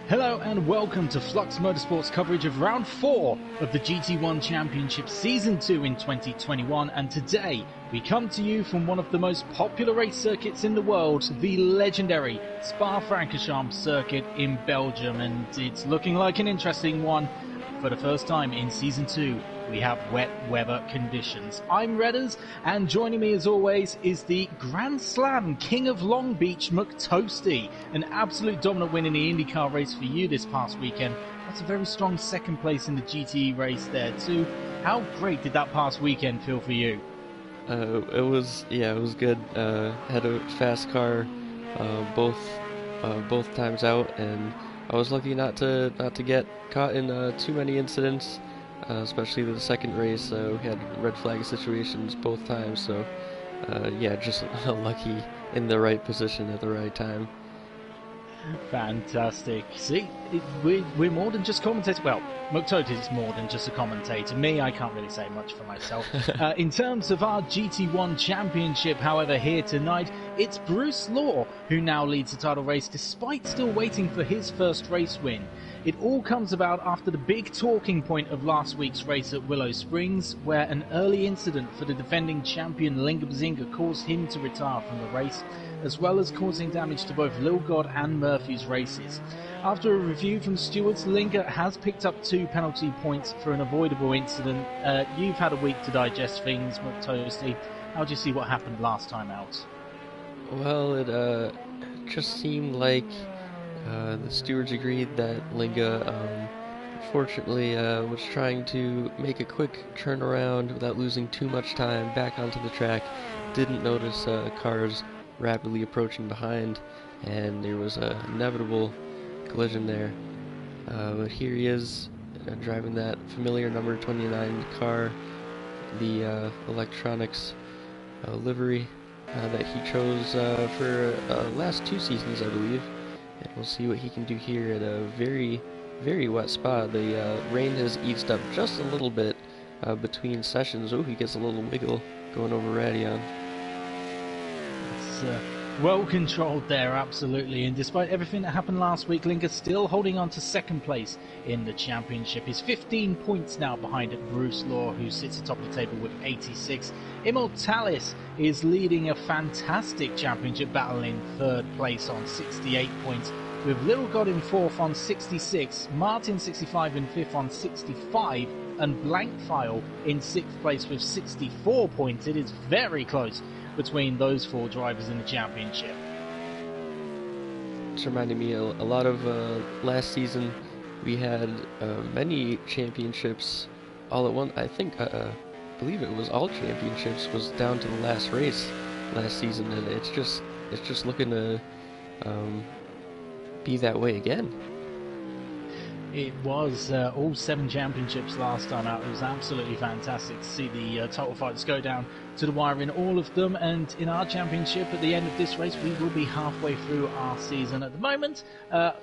Hello and welcome to Flux Motorsport's coverage of Round 4 of the GT1 Championship Season 2 in 2021, and today we come to you from one of the most popular race circuits in the world, the legendary Spa-Francorchamps circuit in Belgium, and it's looking like an interesting one. For the first time in Season 2, we have wet weather conditions. I'm Redders, and joining me as always is the Grand Slam King of Long Beach, McToasty. An absolute dominant win in the IndyCar race for you this past weekend. That's a very strong second place in the GT race there too. How great did that past weekend feel for you? It was good. Had a fast car, both times out, and I was lucky not to get caught in too many incidents, especially the second race. We had red flag situations both times, so just lucky in the right position at the right time. Fantastic. See, we're more than just commentators. Well, McToasty is more than just a commentator. Me, I can't really say much for myself. In terms of our GT1 Championship, however, here tonight, it's Bruce Law who now leads the title race despite still waiting for his first race win. It all comes about after the big talking point of last week's race at Willow Springs, where an early incident for the defending champion Linga Bazinga caused him to retire from the race, as well as causing damage to both Lil God and Murphy's races. After a review from stewards, Linga has picked up 2 penalty points for an avoidable incident. You've had a week to digest things, McToasty. How do you see what happened last time out? Well, it just seemed like the stewards agreed that Linga, fortunately, was trying to make a quick turnaround without losing too much time back onto the track. Didn't notice cars rapidly approaching behind, and there was an inevitable collision there. But here he is, driving that familiar number 29 car, the electronics livery that he chose for last 2 seasons, I believe. And we'll see what he can do here at a very, very wet spot. The rain has eased up just a little bit between sessions. Oh, he gets a little wiggle going over Radion. It's well controlled there, absolutely. And despite everything that happened last week, Linga's still holding on to second place in the championship. He's 15 points now behind Bruce Law, who sits atop the table with 86. Immortalis is leading a fantastic championship battle in third place on 68 points, with Little God in fourth on 66, Martin 65 in fifth on 65, and Blank File in sixth place with 64 points. It is very close between those 4 drivers in the championship. It's reminding me a lot of last season. We had many championships all at once. I believe it was all championships was down to the last race last season, and it's just looking to be that way again. It was all 7 championships last time out. It was absolutely fantastic to see the title fights go down to the wire in all of them. And in our championship, at the end of this race, we will be halfway through our season. At the moment,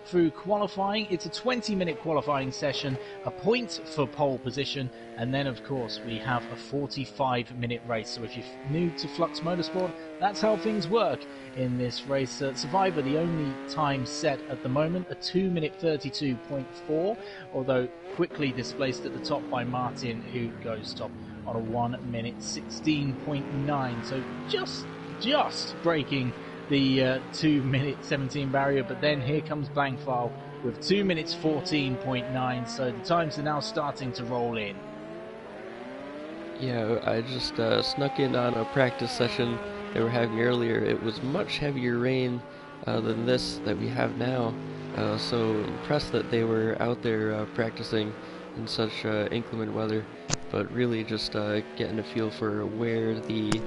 through qualifying, it's a 20-minute qualifying session, a point for pole position, and then, of course, we have a 45-minute race. So if you're new to Flux Motorsport, that's how things work in this race. Survivor, the only time set at the moment, a 2-minute 32.4, although quickly displaced at the top by Martin, who goes top on a 1-minute 16.9. So just breaking the 2-minute 17 barrier, but then here comes Blank File with 2 minutes 14.9. So the times are now starting to roll in. Yeah, I just snuck in on a practice session they were having earlier. It was much heavier rain than this that we have now, so impressed that they were out there practicing in such inclement weather, but really just getting a feel for where the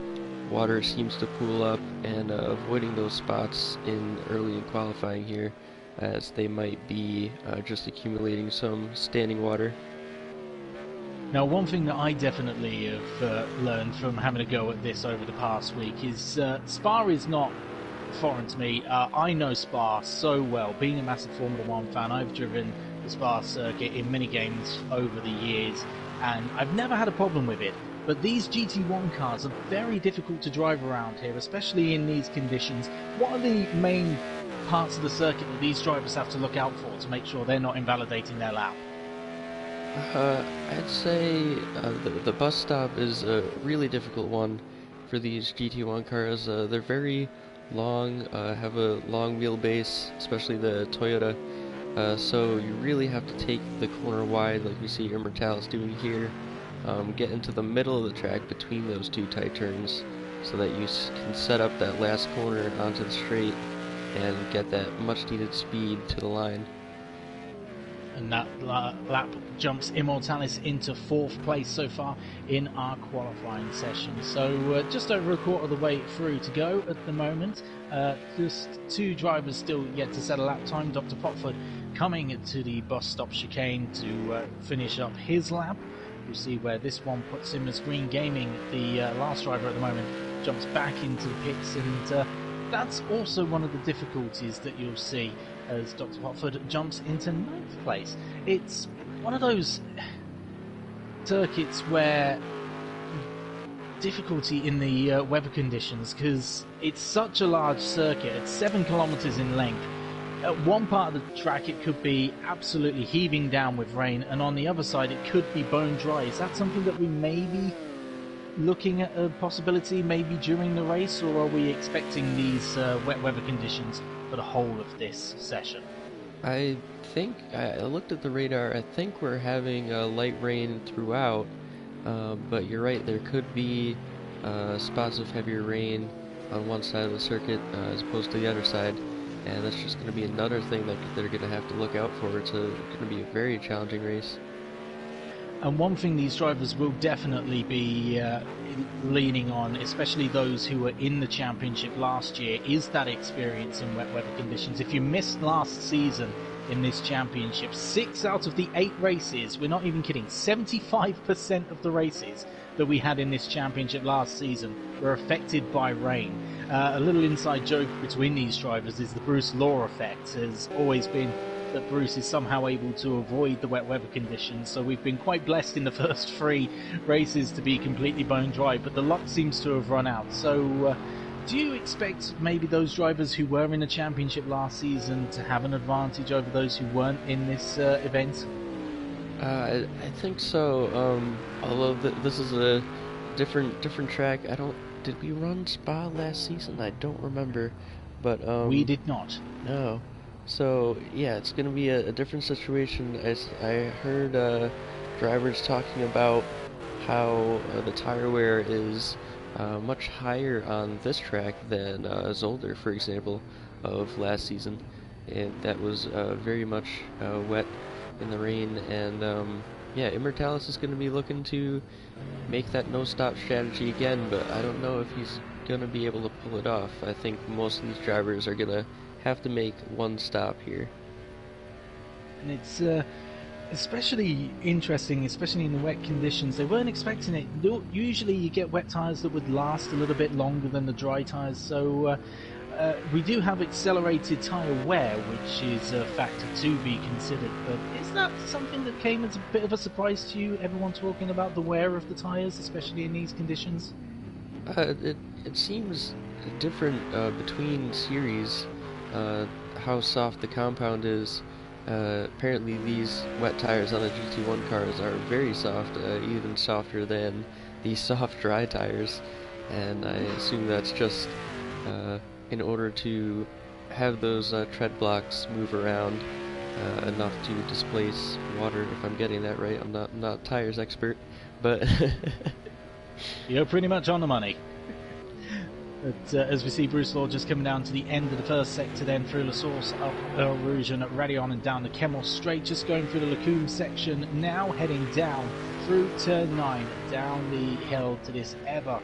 water seems to pool up and avoiding those spots in early in qualifying here, as they might be just accumulating some standing water. Now, one thing that I definitely have learned from having a go at this over the past week is Spa is not foreign to me. I know Spa so well. Being a massive Formula 1 fan, I've driven the Spa circuit in many games over the years, and I've never had a problem with it. But these GT1 cars are very difficult to drive around here, especially in these conditions. What are the main parts of the circuit that these drivers have to look out for to make sure they're not invalidating their lap? I'd say the bus stop is a really difficult one for these GT1 cars. They're very long, have a long wheelbase, especially the Toyota. So you really have to take the corner wide, like we see eMotorsports doing here. Get into the middle of the track between those two tight turns, so that you can set up that last corner onto the straight and get that much needed speed to the line. And that lap jumps eMotorsports into 4th place so far in our qualifying session. So just over a quarter of the way through to go at the moment. Just 2 drivers still yet to set a lap time. Dr. Potford coming to the bus stop chicane to finish up his lap. We'll see where this one puts him as Green Gaming, the last driver at the moment, jumps back into the pits, and that's also one of the difficulties that you'll see as Dr. Potford jumps into 9th place. It's one of those circuits where difficulty in the weather conditions, because it's such a large circuit. It's 7 kilometers in length. At one part of the track it could be absolutely heaving down with rain, and on the other side it could be bone dry. Is that something that we may be looking at a possibility maybe during the race, or are we expecting these wet weather conditions for the whole of this session? I think, I looked at the radar, I think we're having light rain throughout, but you're right, there could be spots of heavier rain on one side of the circuit as opposed to the other side, and that's just going to be another thing that they're going to have to look out for. It's going to be a very challenging race. And one thing these drivers will definitely be leaning on, especially those who were in the championship last year, is that experience in wet weather conditions. If you missed last season in this championship, 6 out of the 8 races, we're not even kidding, 75% of the races that we had in this championship last season were affected by rain. A little inside joke between these drivers is the Bruce Law effect. Has always been that Bruce is somehow able to avoid the wet weather conditions, so we've been quite blessed in the first 3 races to be completely bone dry, but the luck seems to have run out. So do you expect maybe those drivers who were in the championship last season to have an advantage over those who weren't in this event? I think so, although this is a different track. Did we run Spa last season? I don't remember, but we did not. No. So yeah, it's going to be a different situation. As I heard drivers talking about how the tire wear is much higher on this track than Zolder, for example, of last season, and that was very much wet in the rain. And yeah, eMotorsports is going to be looking to make that no-stop strategy again, but I don't know if he's going to be able to pull it off. I think most of these drivers are going to have to make one stop here. And it's especially interesting, especially in the wet conditions. They weren't expecting it. Usually you get wet tyres that would last a little bit longer than the dry tyres, so we do have accelerated tyre wear, which is a factor to be considered. But is that something that came as a bit of a surprise to you, everyone talking about the wear of the tyres, especially in these conditions? It seems different between series, how soft the compound is. Apparently these wet tires on the GT1 cars are very soft, even softer than the soft dry tires, and I assume that's just in order to have those tread blocks move around enough to displace water, if I'm getting that right. I'm not a tires expert, but you're pretty much on the money. But as we see Bruce Law just coming down to the end of the first sector, then through La Source, up Earl Rouge and Radion and down the Chemos Straight, just going through the Lacombe section, now heading down through turn 9, down the hill to this ever.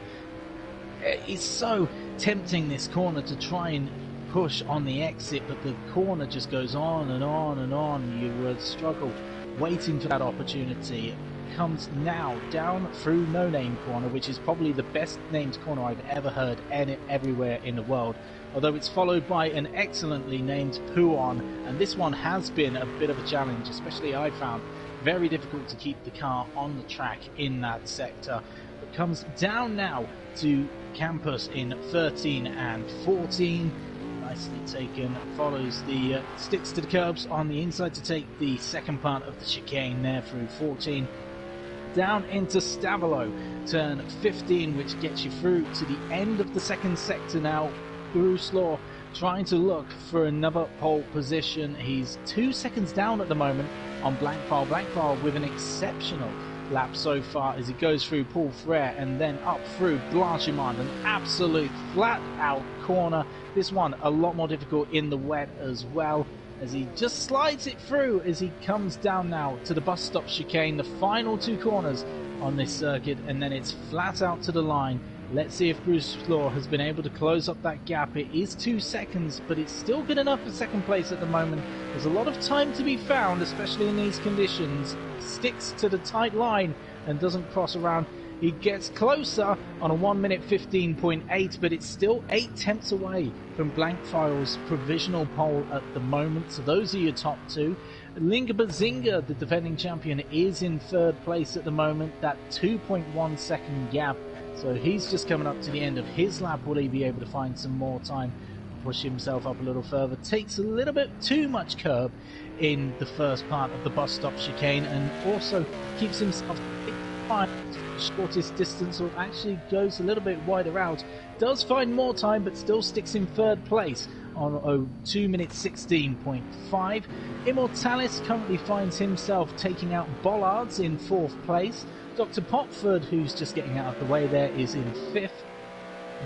It's so tempting, this corner, to try and push on the exit, but the corner just goes on and on and on. You struggle waiting for that opportunity. Comes now down through No Name Corner, which is probably the best named corner I've ever heard everywhere in the world, although it's followed by an excellently named Puon, and this one has been a bit of a challenge, especially I found very difficult to keep the car on the track in that sector. It comes down now to Campus in 13 and 14. nicely taken. Follows the sticks to the curbs on the inside to take the second part of the chicane there through 14. Down into Stavolo, turn 15, which gets you through to the end of the second sector now. Bruce Law trying to look for another pole position. He's 2 seconds down at the moment on Blankfile. Blankfile with an exceptional lap so far as he goes through Paul Frere and then up through Blanchimond. An absolute flat out corner. This one a lot more difficult in the wet as well, as he just slides it through as he comes down now to the bus stop chicane, the final 2 corners on this circuit, and then it's flat out to the line. Let's see if Bruce Law has been able to close up that gap. It is 2 seconds, but it's still good enough for second place at the moment. There's a lot of time to be found, especially in these conditions. Sticks to the tight line and doesn't cross around. He gets closer on a 1 minute 15.8, but it's still 8 tenths away from Blankfile's provisional pole at the moment. So those are your top 2. Linga Bazinga, the defending champion, is in 3rd place at the moment. That 2.1 second gap. So he's just coming up to the end of his lap. Will he be able to find some more time, push himself up a little further? Takes a little bit too much curb in the first part of the bus stop chicane, and also keeps himself shortest distance, or actually goes a little bit wider out. Does find more time, but still sticks in 3rd place on a 2 minute 16.5. Immortalis currently finds himself taking out Bollards in 4th place. Dr. Popford, who's just getting out of the way there, is in 5th.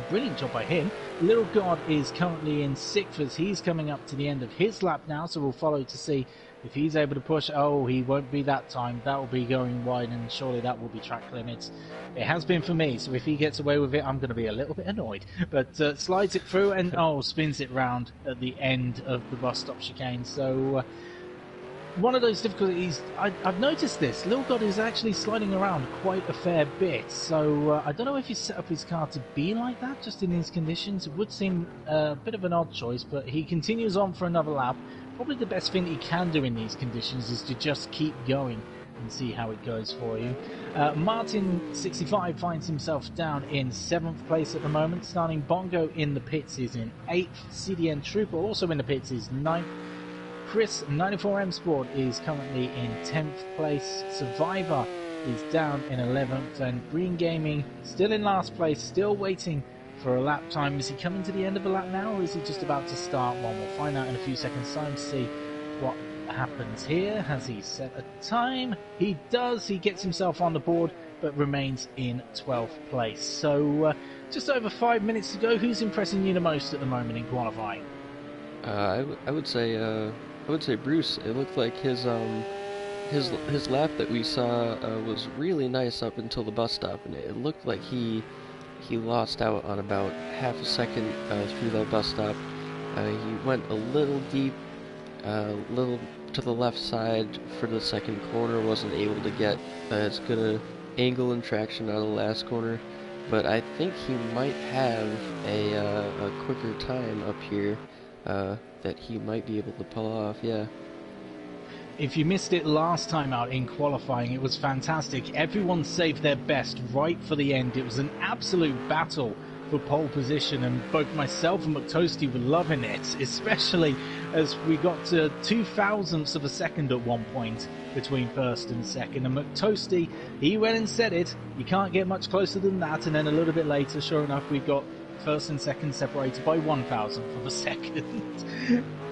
Brilliant job by him. Little God is currently in 6th as he's coming up to the end of his lap now, so we'll follow to see if he's able to push. Oh, he won't be that time. That will be going wide, and surely that will be track limits. It has been for me, so if he gets away with it, I'm going to be a little bit annoyed. But slides it through and, spins it round at the end of the bus stop chicane. So one of those difficulties, I've noticed this. Little God is actually sliding around quite a fair bit. So I don't know if he set up his car to be like that, just in these conditions. It would seem a bit of an odd choice, but he continues on for another lap. Probably the best thing he can do in these conditions is to just keep going and see how it goes for you. Martin65 finds himself down in 7th place at the moment. Starting Bongo in the pits is in 8th. CDN Trooper also in the pits is 9th. Chris 94M Sport is currently in 10th place. Survivor is down in 11th, and Green Gaming still in last place, still waiting for a lap time. Is he coming to the end of a lap now, or is he just about to start one? We'll find out in a few seconds time to see what happens here. Has he set a time? He does. He gets himself on the board, but remains in 12th place. So just over 5 minutes to go. Who's impressing you the most at the moment in qualifying? I would say Bruce. It looked like his lap that we saw was really nice up until the bus stop, and it looked like he lost out on about half a second through that bus stop. He went a little deep, little to the left side for the second corner, wasn't able to get as good a angle and traction out of the last corner, but I think he might have a quicker time up here that he might be able to pull off, yeah. If you missed it last time out in qualifying, it was fantastic. Everyone saved their best right for the end. It was an absolute battle for pole position, and both myself and McToasty were loving it, especially as we got to 0.02 of a second at one point between first and second. And McToasty, he went and said it. You can't get much closer than that. And then a little bit later, sure enough, we got first and second separated by 1,000th of a second.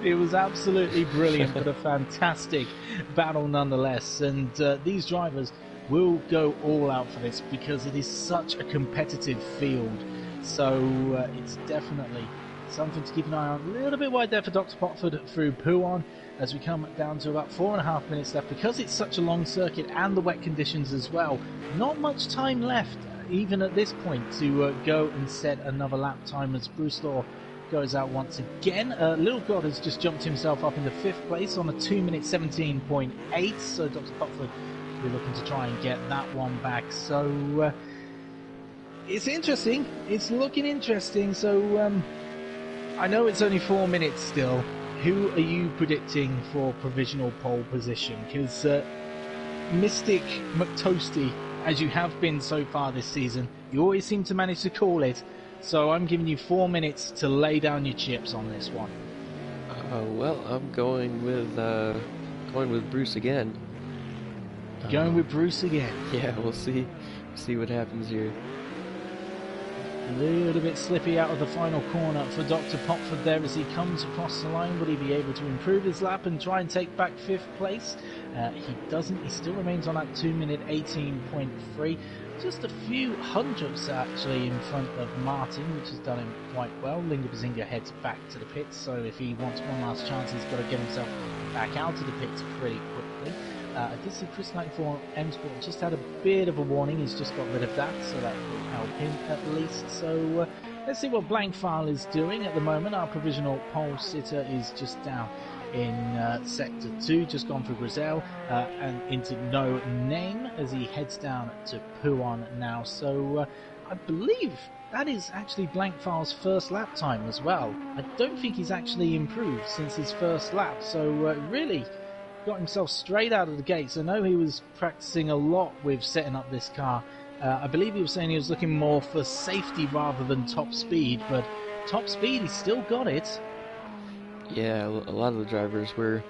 It was absolutely brilliant, but a fantastic battle nonetheless. And these drivers will go all out for this because it is such a competitive field. So it's definitely something to keep an eye on. A little bit wide there for Dr. Potford through Pouon as we come down to about 4.5 minutes left. Because it's such a long circuit and the wet conditions as well, not much time left even at this point to go and set another lap time as Bruce Law goes out once again. Little God has just jumped himself up into 5th place on a 2 minute 17.8, so Dr. Potford will be looking to try and get that one back. So it's interesting, it's looking interesting. So I know it's only 4 minutes still. Who are you predicting for provisional pole position? Because Mystic McToasty, as you have been so far this season, you always seem to manage to call it. So I'm giving you 4 minutes to lay down your chips on this one. Well, I'm going with Bruce again. Going with Bruce again. Yeah, we'll see what happens here. A little bit slippy out of the final corner for Dr. Popford there as he comes across the line. Will he be able to improve his lap and try and take back 5th place? He doesn't. He still remains on that 2 minute 18.3. Just a few hundredths actually in front of Martin, which has done him quite well. Linga Bazinga heads back to the pits, so if he wants one last chance, he's got to get himself back out of the pits pretty quickly. I did see Chris Knight for M-Sport just had a bit of a warning. He's just got rid of that, so that will help him at least. So let's see what Blankfile is doing at the moment. Our provisional pole sitter is just down in Sector 2, just gone through Brazil and into No Name as he heads down to Puan now. So I believe that is actually Blankfile's first lap time as well. I don't think he's actually improved since his first lap, so really got himself straight out of the gates. I know he was practicing a lot with setting up this car. I believe he was saying he was looking more for safety rather than top speed, but top speed, he's still got it. Yeah, a lot of the drivers were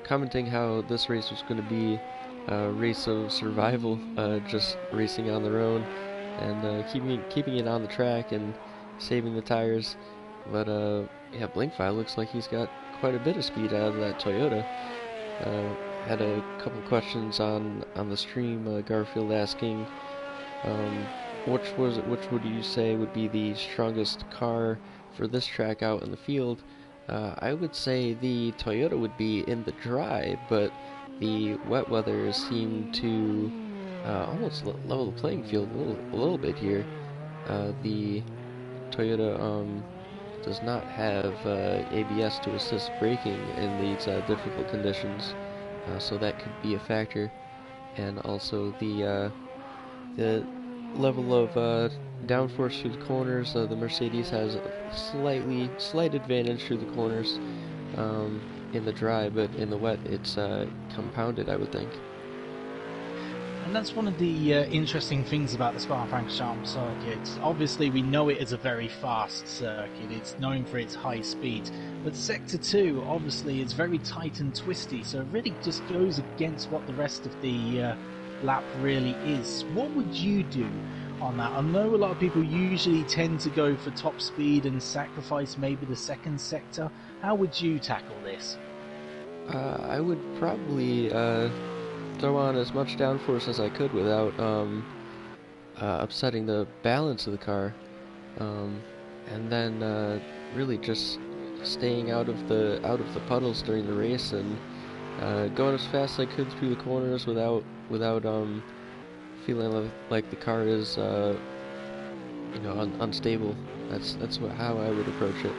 commenting how this race was going to be a race of survival, just racing on their own and keeping it on the track and saving the tires. But yeah, Blankfile looks like he's got quite a bit of speed out of that Toyota. Had a couple questions on the stream. Garfield asking, which would you say would be the strongest car for this track out in the field? I would say the Toyota would be in the dry, but the wet weather seemed to almost level the playing field a little bit here. The Toyota does not have ABS to assist braking in these difficult conditions, so that could be a factor. And also the level of downforce through the corners. The Mercedes has a slight advantage through the corners in the dry, but in the wet it's compounded, I would think. And that's one of the interesting things about the Spa-Francorchamps circuit. Obviously, we know it is a very fast circuit. It's known for its high speed. But Sector 2, obviously, is very tight and twisty, so it really just goes against what the rest of the lap really is. What would you do on that? I know a lot of people usually tend to go for top speed and sacrifice maybe the second sector. How would you tackle this? I would probably throw on as much downforce as I could without upsetting the balance of the car, and then really just staying out of the puddles during the race and going as fast as I could through the corners without feeling like the car is unstable. That's how I would approach it.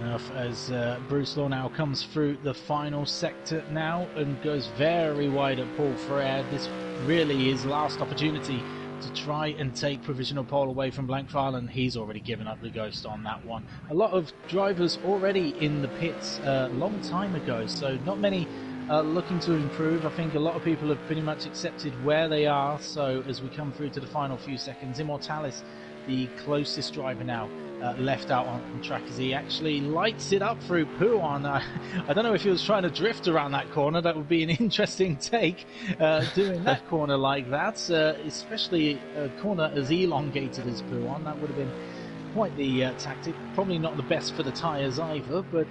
Enough as Bruce Law now comes through the final sector now and goes very wide at Paul Frere. This really is last opportunity to try and take provisional pole away from Blankfile, and he's already given up the ghost on that one. A lot of drivers already in the pits a long time ago, so not many looking to improve. I think a lot of people have pretty much accepted where they are, so as we come through to the final few seconds, Immortalis, the closest driver now, left out on track as he actually lights it up through Puan. I don't know if he was trying to drift around that corner. That would be an interesting take, doing that corner like that, especially a corner as elongated as Puan. That would have been quite the tactic. Probably not the best for the tyres either, but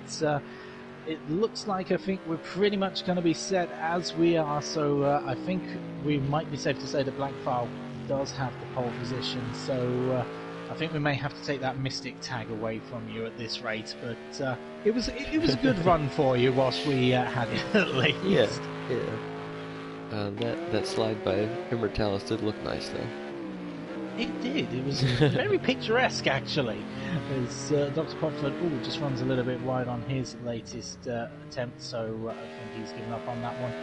it looks like I think we're pretty much going to be set as we are, so I think we might be safe to say that Blankfile does have the pole position, so I think we may have to take that Mystic tag away from you at this rate, but it was a good run for you whilst we had it at least. Yeah. That slide by Immortalis did look nice though. It did. It was very picturesque actually, as Dr. Popford just runs a little bit wide on his latest attempt, so I think he's given up on that one.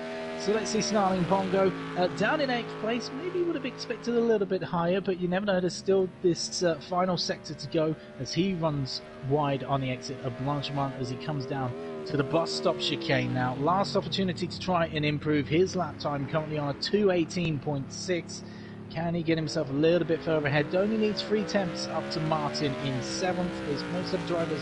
So let's see Snarling Pongo down in 8th place. Maybe you would have expected a little bit higher, but you never know. There's still this final sector to go as he runs wide on the exit of Blanchimont as he comes down to the bus stop chicane now. Last opportunity to try and improve his lap time, currently on a 2:18.6. Can he get himself a little bit further ahead? Only needs 3 attempts up to Martin in 7th. There's most of the drivers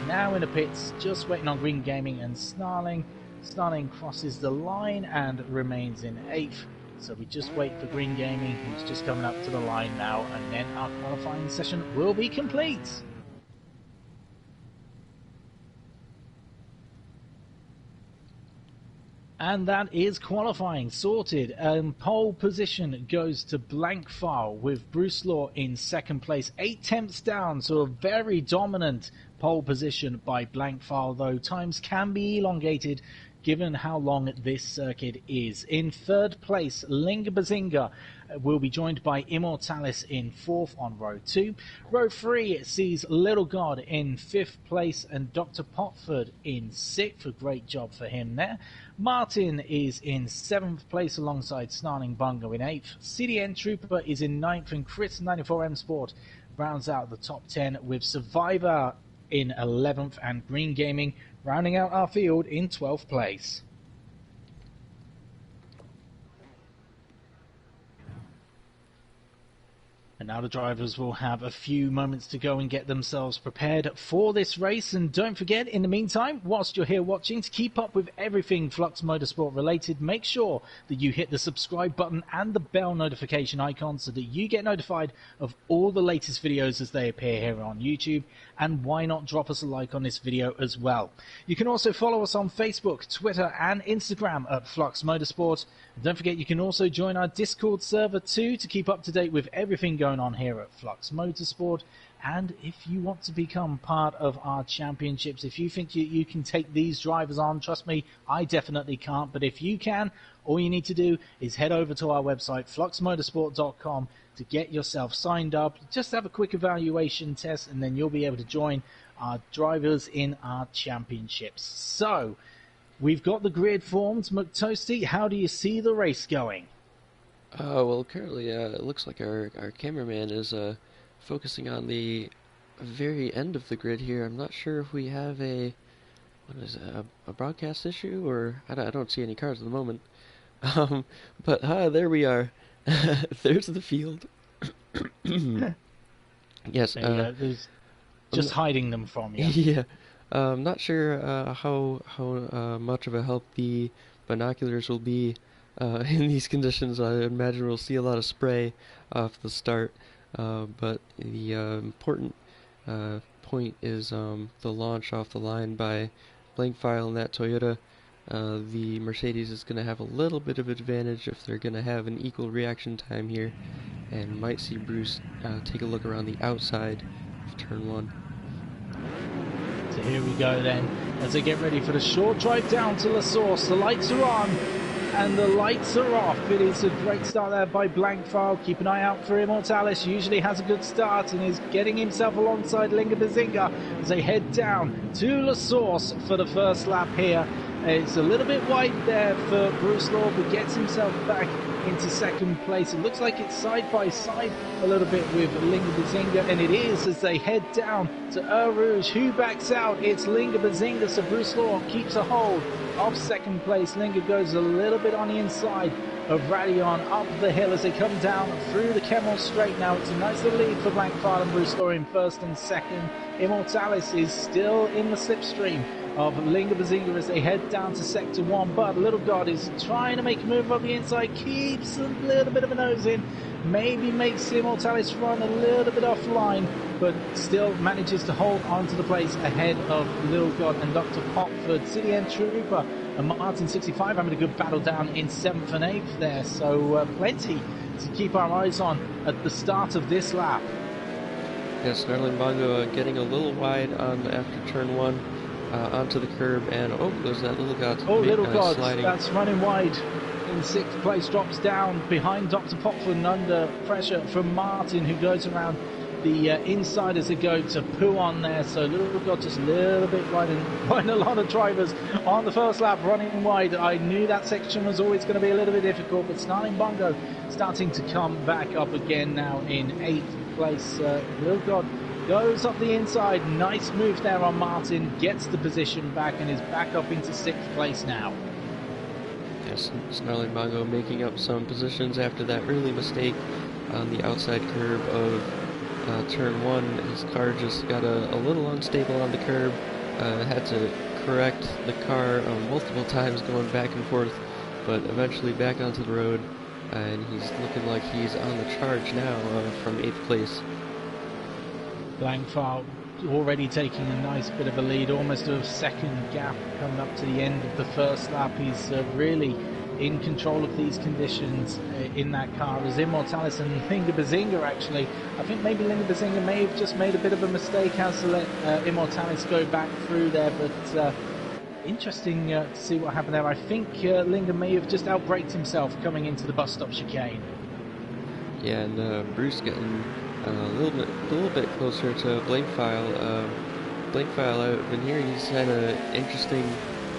now in the pits, just waiting on Green Gaming and Snarling. Snarling crosses the line and remains in 8th. So we just wait for Green Gaming, who's just coming up to the line now, and then our qualifying session will be complete. And that is qualifying sorted. Pole position goes to Blank File with Bruce Law in 2nd place, 8 tenths down, so a very dominant pole position by Blank File, though times can be elongated given how long this circuit is. In 3rd place, Linga Bazinga will be joined by Immortalis in 4th on row 2. Row 3 sees Little God in 5th place and Dr. Potford in 6th. A great job for him there. Martin is in 7th place alongside Snarling Bungo in 8th. CDN Trooper is in 9th and Chris 94M Sport rounds out the top 10 with Survivor in 11th and Green Gaming rounding out our field in 12th place. And now the drivers will have a few moments to go and get themselves prepared for this race. And don't forget, in the meantime, whilst you're here watching, to keep up with everything Flux Motorsport related, make sure that you hit the subscribe button and the bell notification icon so that you get notified of all the latest videos as they appear here on YouTube. And why not drop us a like on this video as well. You can also follow us on Facebook, Twitter and Instagram at Flux Motorsport. And don't forget, you can also join our Discord server too to keep up to date with everything going on here at Flux Motorsport. And if you want to become part of our championships, if you think you can take these drivers on, trust me, I definitely can't. But if you can, all you need to do is head over to our website, fluxmotorsport.com, to get yourself signed up. Just have a quick evaluation test and then you'll be able to join our drivers in our championships. So, we've got the grid formed. McToasty, how do you see the race going? Well, currently it looks like our cameraman is focusing on the very end of the grid here. I'm not sure if we have a broadcast issue, or I don't see any cars at the moment. But there we are. There's the field. Yes. There's just hiding them from you. Yeah. Not sure how much of a help the binoculars will be in these conditions. I imagine we'll see a lot of spray off the start. But the important point is the launch off the line by Blank File and that Toyota. The Mercedes is going to have a little bit of advantage if they're going to have an equal reaction time here, and might see Bruce take a look around the outside of turn 1. So here we go then, as they get ready for the short drive down to La Source. The lights are on and the lights are off. It is a great start there by Blank File. Keep an eye out for Immortalis. Usually has a good start and is getting himself alongside Linga Bazinga as they head down to La Source for the first lap here. It's a little bit wide there for Bruce Law, but gets himself back into 2nd place. It looks like it's side by side a little bit with Linga Bazinga, and it is as they head down to Eau Rouge. Who backs out? It's Linga Bazinga, so Bruce Law keeps a hold of 2nd place. Linga goes a little bit on the inside of Radion up the hill as they come down through the Kemmel Straight. Now it's a nice little lead for Blank File and Bruce Law in 1st and 2nd. Immortalis is still in the slipstream of Linga Bazinga as they head down to Sector 1, but Little God is trying to make a move on the inside, keeps a little bit of a nose in, maybe makes Immortalis run a little bit offline, but still manages to hold onto the place ahead of Little God and Dr. Popford. CDN Trooper and Martin 65 having a good battle down in 7th and 8th there, so plenty to keep our eyes on at the start of this lap. Yes, Snarling Bongo getting a little wide on after turn 1. Onto the curb, and there's that Little God. Little God, sliding. That's running wide in 6th place, drops down behind Dr. Popford and under pressure from Martin, who goes around the inside as they go to Pouon there. So Little God just a little bit wide, and quite a lot of drivers on the first lap running wide. I knew that section was always going to be a little bit difficult, but Snarling Bongo starting to come back up again now in 8th place. Little God goes up the inside, nice move there on Martin, gets the position back and is back up into 6th place now. Yes, Snarling Bongo making up some positions after that early mistake on the outside curb of turn 1. His car just got a little unstable on the curb. Had to correct the car multiple times going back and forth, but eventually back onto the road, and he's looking like he's on the charge now from 8th place. Blankfart already taking a nice bit of a lead, almost a second gap coming up to the end of the first lap. He's really in control of these conditions in that car, as eMotorsports and Linga Bazinga actually. I think maybe Linga Bazinga may have just made a bit of a mistake, has to let eMotorsports go back through there, but interesting to see what happened there. I think Linga may have just outbraked himself coming into the bus stop chicane. Yeah, and Bruce getting a little bit closer to Blankfile. Blankfile out in here, he's had an interesting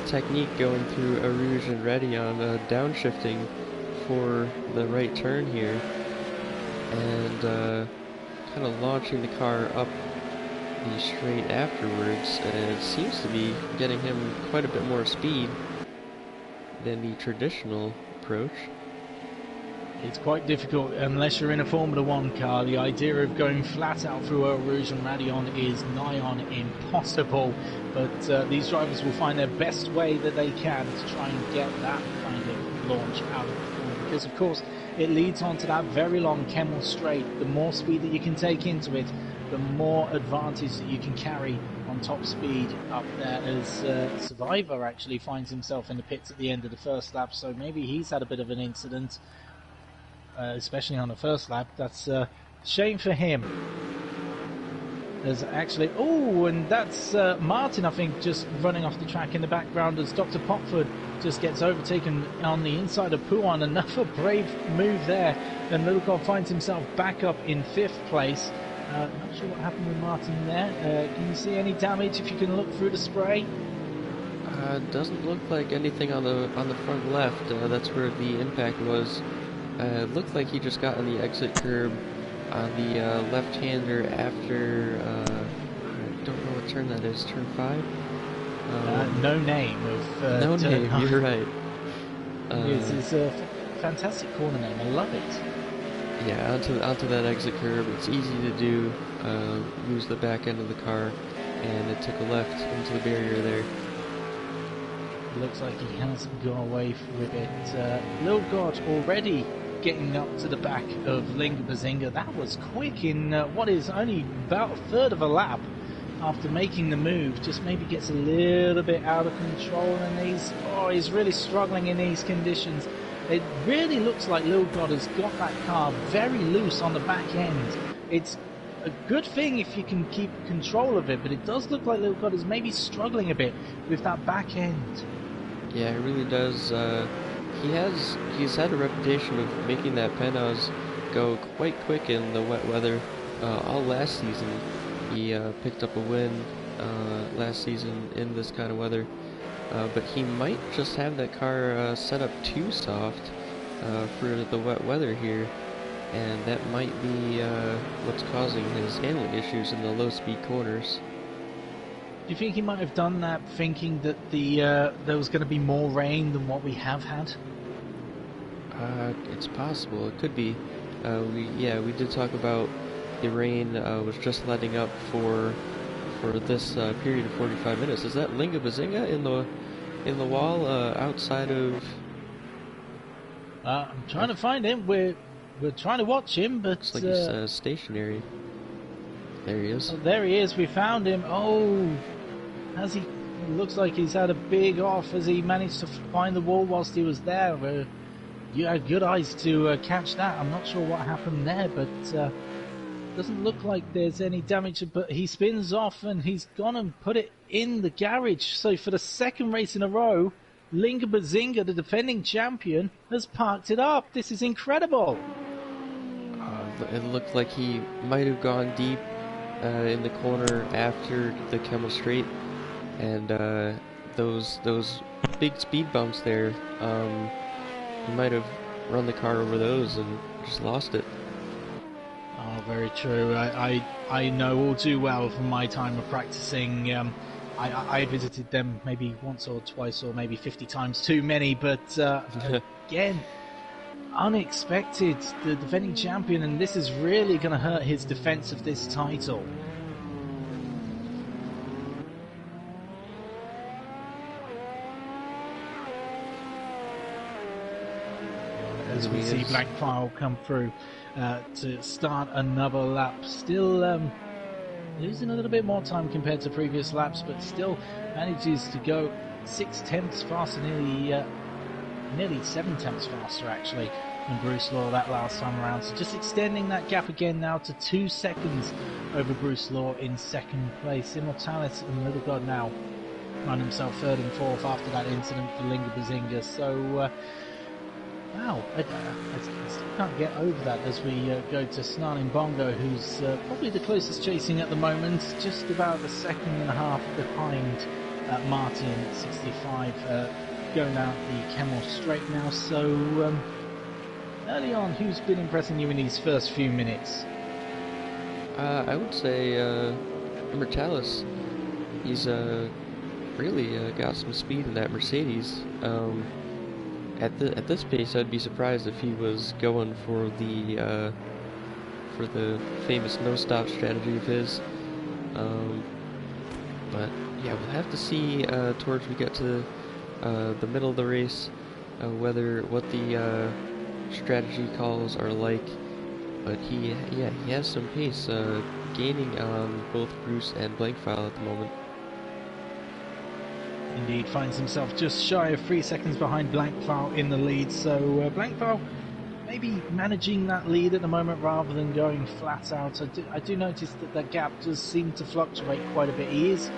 technique going through a Rouge and Ready on downshifting for the right turn here, and kind of launching the car up the straight afterwards, and it seems to be getting him quite a bit more speed than the traditional approach. It's quite difficult unless you're in a Formula 1 car. The idea of going flat out through a Rouge and Radion is nigh on impossible, but these drivers will find their best way that they can to try and get that kind of launch out of the corner, because of course it leads on to that very long Kemmel straight. The more speed that you can take into it, the more advantage that you can carry on top speed up there, as Survivor actually finds himself in the pits at the end of the first lap, so maybe he's had a bit of an incident. Especially on the first lap. That's a shame for him. There's actually, oh, and that's Martin, I think, just running off the track in the background as Dr. Popford just gets overtaken on the inside of Pouan. Another brave move there, and Lilkov finds himself back up in 5th place. Not sure what happened with Martin there. Can you see any damage if you can look through the spray? Doesn't look like anything on the front left. That's where the impact was. It looked like he just got on the exit curb on the left-hander after, I don't know what turn that is, turn 5? No name of no name, 9. You're right. It's a fantastic corner name, I love it. Yeah, onto that exit curb, it's easy to do, use the back end of the car, and it took a left into the barrier there. Looks like he has gone away with it. Lil God already getting up to the back of Linga Bazinga. That was quick in what is only about a third of a lap after making the move. Just maybe gets a little bit out of control, and he's really struggling in these conditions. It really looks like Lil God has got that car very loose on the back end. It's a good thing if you can keep control of it, but it does look like Lil God is maybe struggling a bit with that back end. Yeah, it really does. He's had a reputation of making that Penaz go quite quick in the wet weather. All last season, he picked up a win last season in this kind of weather. But he might just have that car set up too soft for the wet weather here, and that might be what's causing his handling issues in the low-speed corners. Do you think he might have done that thinking that there was going to be more rain than what we have had? It's possible. It could be. We did talk about the rain was just letting up for this period of 45 minutes. Is that Linga Bazinga in the wall outside of? I'm trying to find him. We're trying to watch him, but looks like he's stationary. There he is. Oh, there he is. We found him. Oh, has he? It looks like he's had a big off as he managed to find the wall whilst he was there. You had good eyes to catch that. I'm not sure what happened there, but doesn't look like there's any damage. But he spins off and he's gone and put it in the garage. So for the second race in a row, Linga Bazinga, the defending champion, has parked it up. This is incredible. It looked like he might have gone deep in the corner after the Kemmel Straight, and those big speed bumps there, he might have run the car over those and just lost it. Oh, very true. I know all too well from my time of practicing. I visited them maybe once or twice or maybe 50 times too many, but again, unexpected, the defending champion, and this is really going to hurt his defense of this title. As we see Black File come through to start another lap, still losing a little bit more time compared to previous laps, but still manages to go 6/10 faster, nearly 7/10 faster actually than Bruce Law that last time around. So just extending that gap again now to 2 seconds over Bruce Law in second place. Immortalis and Little God now find himself third and fourth after that incident for Linga Bazinga. So wow, I still can't get over that as we go to Snarling Bongo, who's probably the closest chasing at the moment, just about a second and a half behind Martin at 65, going out the Camel straight now. So early on, who's been impressing you in these first few minutes? I would say Immortalis. He's really got some speed in that Mercedes. At this pace, I'd be surprised if he was going for the famous no-stop strategy of his. But yeah, we'll have to see towards we get to the middle of the race what the strategy calls are like. But he has some pace, gaining on both Bruce and Blankfile at the moment. Indeed, finds himself just shy of 3 seconds behind Blankfile in the lead. So Blankfile maybe managing that lead at the moment rather than going flat out. I do notice that gap does seem to fluctuate quite a bit. He is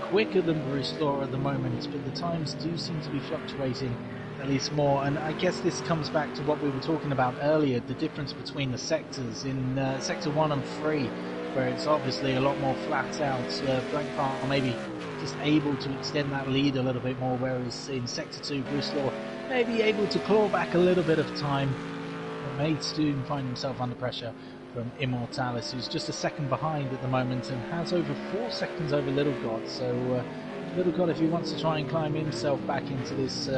quicker than Bruce Law at the moment, but the times do seem to be fluctuating at least more. And I guess this comes back to what we were talking about earlier, the difference between the sectors. In Sector 1 and 3, where it's obviously a lot more flat out, Blankfile maybe just able to extend that lead a little bit more, whereas in Sector 2, Bruce Law may be able to claw back a little bit of time, but may soon find himself under pressure from Immortalis, who's just a second behind at the moment and has over 4 seconds over Little God. So Little God, if he wants to try and climb himself back into this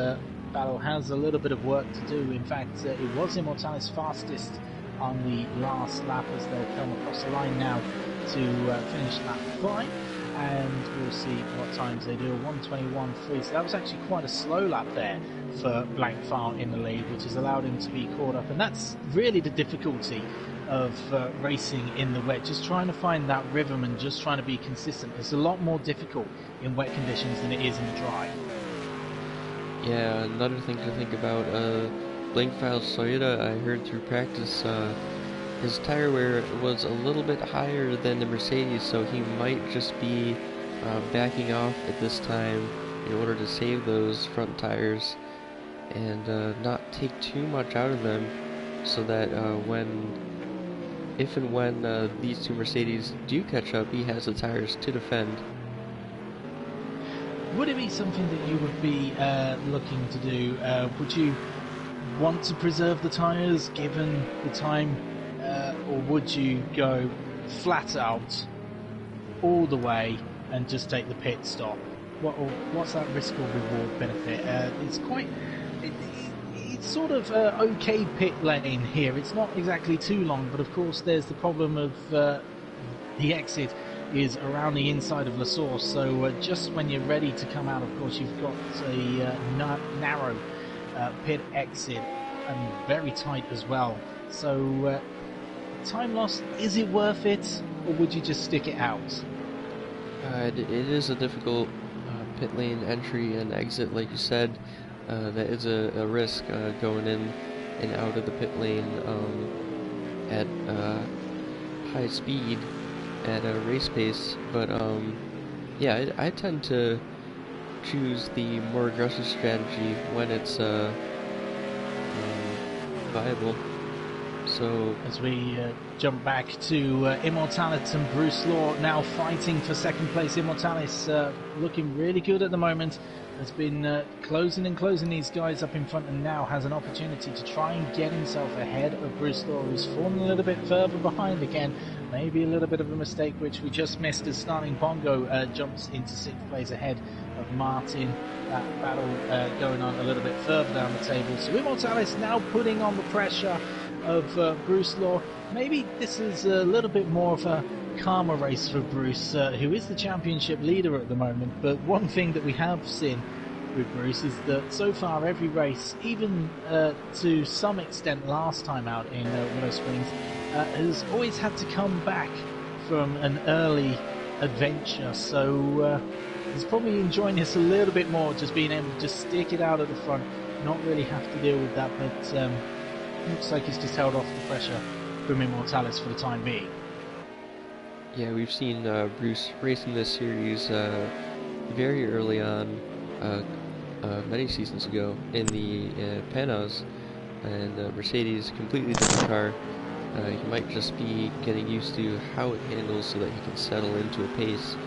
battle, has a little bit of work to do. In fact, it was Immortalis fastest on the last lap as they'll come across the line now to finish lap 5. And we'll see what times they do. 1:21.3. So that was actually quite a slow lap there for Blankfile in the lead, which has allowed him to be caught up. And that's really the difficulty of racing in the wet. Just trying to find that rhythm and just trying to be consistent. It's a lot more difficult in wet conditions than it is in the dry. Yeah, another thing to think about. Blankfile's Toyota, I heard through practice, his tire wear was a little bit higher than the Mercedes, so he might just be backing off at this time in order to save those front tires and not take too much out of them, so that if and when these two Mercedes do catch up, he has the tires to defend. Would it be something that you would be looking to do? Would you want to preserve the tires given the time? Or would you go flat out all the way and just take the pit stop? What's that risk or reward benefit? It's sort of okay pit lane here. It's not exactly too long, but of course there's the problem of the exit is around the inside of La Source. So just when you're ready to come out, of course you've got a narrow pit exit and very tight as well. So time loss, is it worth it, or would you just stick it out? It is a difficult pit lane entry and exit, like you said. That is a risk going in and out of the pit lane at high speed at a race pace. But yeah, I tend to choose the more aggressive strategy when it's viable. So as we jump back to Immortalis and Bruce Law now fighting for second place. Immortalis looking really good at the moment, has been closing these guys up in front, and now has an opportunity to try and get himself ahead of Bruce Law, who's fallen a little bit further behind again. Maybe a little bit of a mistake which we just missed as Snarling Bongo jumps into 6th place ahead of Martin. That battle going on a little bit further down the table. So Immortalis now putting on the pressure of Bruce Law. Maybe this is a little bit more of a calmer race for Bruce, who is the championship leader at the moment. But one thing that we have seen with Bruce is that so far every race, even to some extent last time out in Willow Springs, has always had to come back from an early adventure. So he's probably enjoying this a little bit more, just being able to just stick it out at the front, not really have to deal with that. But looks like he's just held off the pressure from Immortalis for the time being. Yeah, we've seen Bruce racing this series very early on, many seasons ago, in the Panos, and Mercedes, completely different car. He might just be getting used to how it handles so that he can settle into a pace.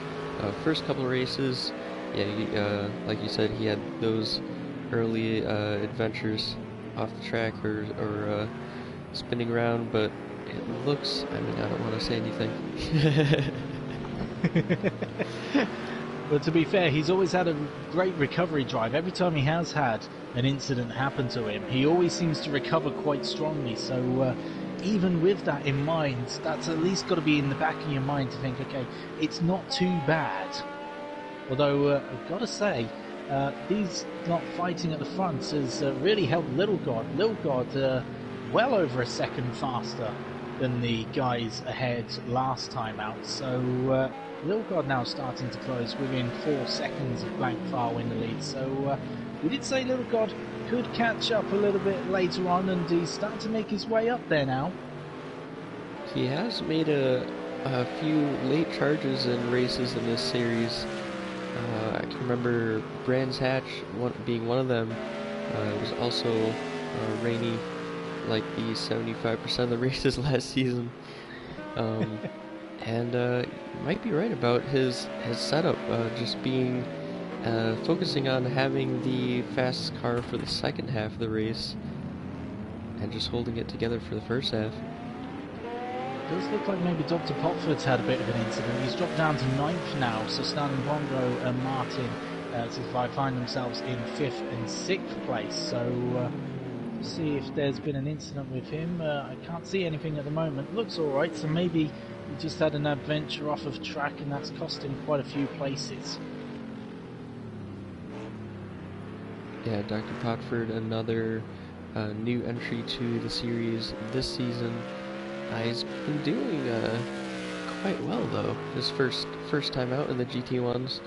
First couple of races, yeah, like you said, he had those early adventures off the track or spinning around, but it looks, I mean, I don't want to say anything. But to be fair, he's always had a great recovery drive. Every time he has had an incident happen to him, he always seems to recover quite strongly. So even with that in mind, that's at least got to be in the back of your mind to think, okay, it's not too bad. Although I've got to say, these not fighting at the front has really helped Little God. Little God well over a second faster than the guys ahead last time out. So Little God now starting to close within 4 seconds of Blank File in the lead. So we did say Little God could catch up a little bit later on, and he's starting to make his way up there now. He has made a few late charges in races in this series. I can remember Brands Hatch being one of them. It was also rainy, like the 75% of the races last season. And you might be right about his setup, just being focusing on having the fastest car for the second half of the race and just holding it together for the first half. It does look like maybe Dr. Popford's had a bit of an incident. He's dropped down to 9th now, so Stanley Bongo and Martin find themselves in 5th and 6th place. So see if there's been an incident with him. I can't see anything at the moment. Looks alright, so maybe he just had an adventure off of track and that's cost him quite a few places. Yeah, Dr. Potford, another new entry to the series this season. He's been doing quite well though. His first time out in the GT1s.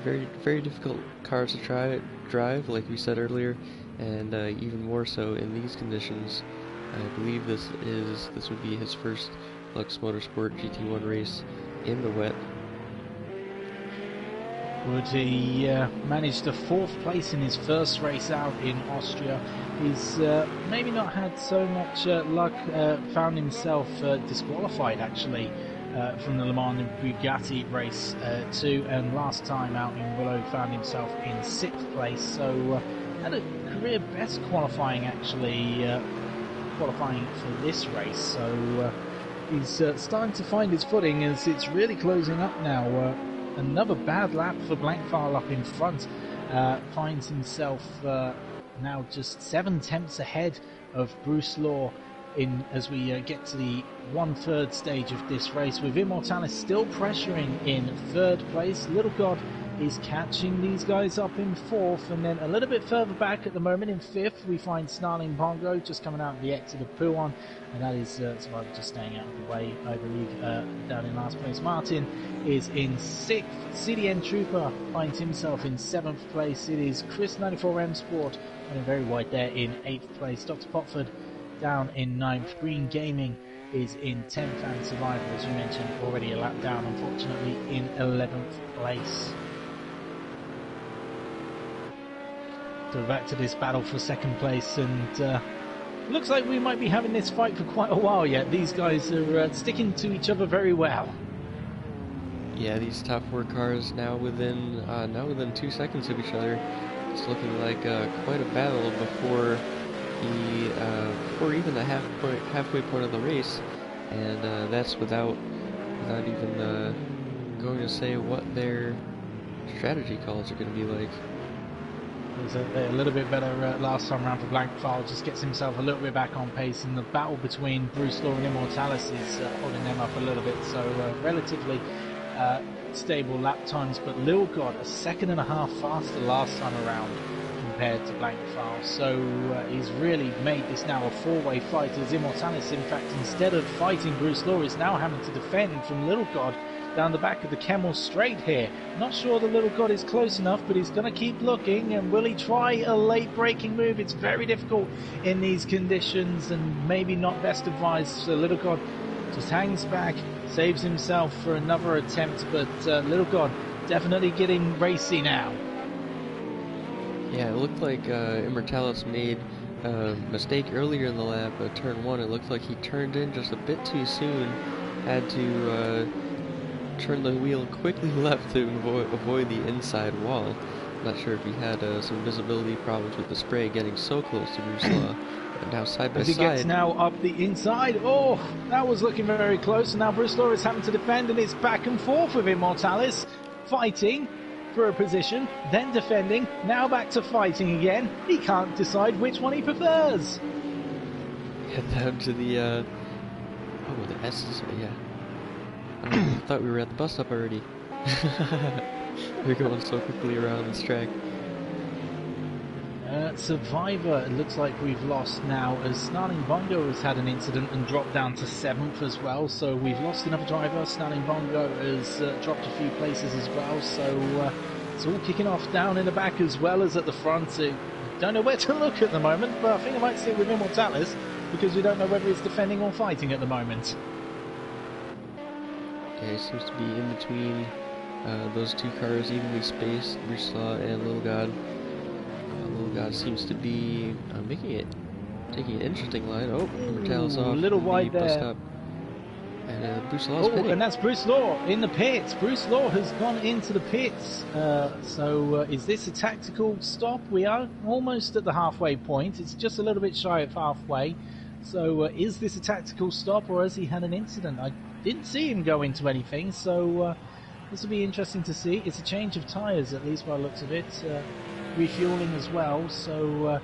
Very difficult cars to drive, like we said earlier, and even more so in these conditions. I believe this would be his first Flux Motorsport GT1 race in the wet. Would he managed a 4th place in his first race out in Austria? He's maybe not had so much luck, found himself disqualified actually from the Le Mans and Bugatti race too, and last time out in Willow found himself in 6th place, so had a career best qualifying actually, qualifying for this race, so he's starting to find his footing as it's really closing up now. Another bad lap for Blankfile up in front, finds himself now just 7 tenths ahead of Bruce Law as we get to the 1/3 stage of this race, with Immortalis still pressuring in 3rd place. Little God is catching these guys up in 4th, and then a little bit further back at the moment in 5th we find Snarling Bongo just coming out of the exit of Puon, and that is Survivor just staying out of the way, I believe, down in last place. Martin is in 6th, CDN Trooper finds himself in 7th place. It is Chris 94M Sport running very wide there in 8th place. Dr. Potford down in 9th. Green Gaming is in 10th, and Survivor, as we mentioned, already a lap down, unfortunately, in 11th place. So back to this battle for second place, and looks like we might be having this fight for quite a while yet. These guys are sticking to each other very well. Yeah, these top 4 cars now within 2 seconds of each other. It's looking like quite a battle before even the halfway point of the race, and that's without even going to say what their strategy calls are going to be like. It was a little bit better last time around for Blankfile, just gets himself a little bit back on pace, and the battle between Bruce Law and Immortalis is holding them up a little bit, so relatively stable lap times, but Lil God a second and a half faster last time around compared to Blankfile, so he's really made this now a 4-way fight, as Immortalis, in fact, instead of fighting Bruce Law, is now having to defend from Little God down the back of the Camel Straight here. Not sure the Little God is close enough, but he's going to keep looking, and will he try a late braking move? It's very difficult in these conditions and maybe not best advised, so Little God just hangs back, saves himself for another attempt, but Little God definitely getting racy now. Yeah, it looked like Immortalis made a mistake earlier in the lap, turn 1. It looked like he turned in just a bit too soon, had to turn the wheel quickly left to avoid the inside wall. Not sure if he had some visibility problems with the spray getting so close to Bruce Law. And now side by as side. He gets now up the inside. Oh, that was looking very close. And now Bruce Law is having to defend, and it's back and forth with Immortalis, fighting for a position, then defending, now back to fighting again. He can't decide which one he prefers. Head down to the the S's, yeah. I thought we were at the bus stop already. We're going so quickly around this track. Survivor, it looks like we've lost now, as Snarling Bongo has had an incident and dropped down to 7th as well, so we've lost another driver. Snarling Bongo has dropped a few places as well, so it's all kicking off down in the back as well as at the front. Don't know where to look at the moment, but I think I might see it with Immortalis, because we don't know whether he's defending or fighting at the moment. Yeah, he seems to be in between those 2 cars, evenly spaced, Bruce Law and Lil God. Lil God seems to be taking an interesting line. Oh, Immortalis off. A little wide the bus there. stop. And Bruce Law's pitting. And that's Bruce Law in the pits. Bruce Law has gone into the pits. So is this a tactical stop? We are almost at the halfway point. It's just a little bit shy of halfway. So is this a tactical stop, or has he had an incident? I didn't see him go into anything, so this will be interesting to see. It's a change of tyres, at least by the looks of it. Refueling as well, so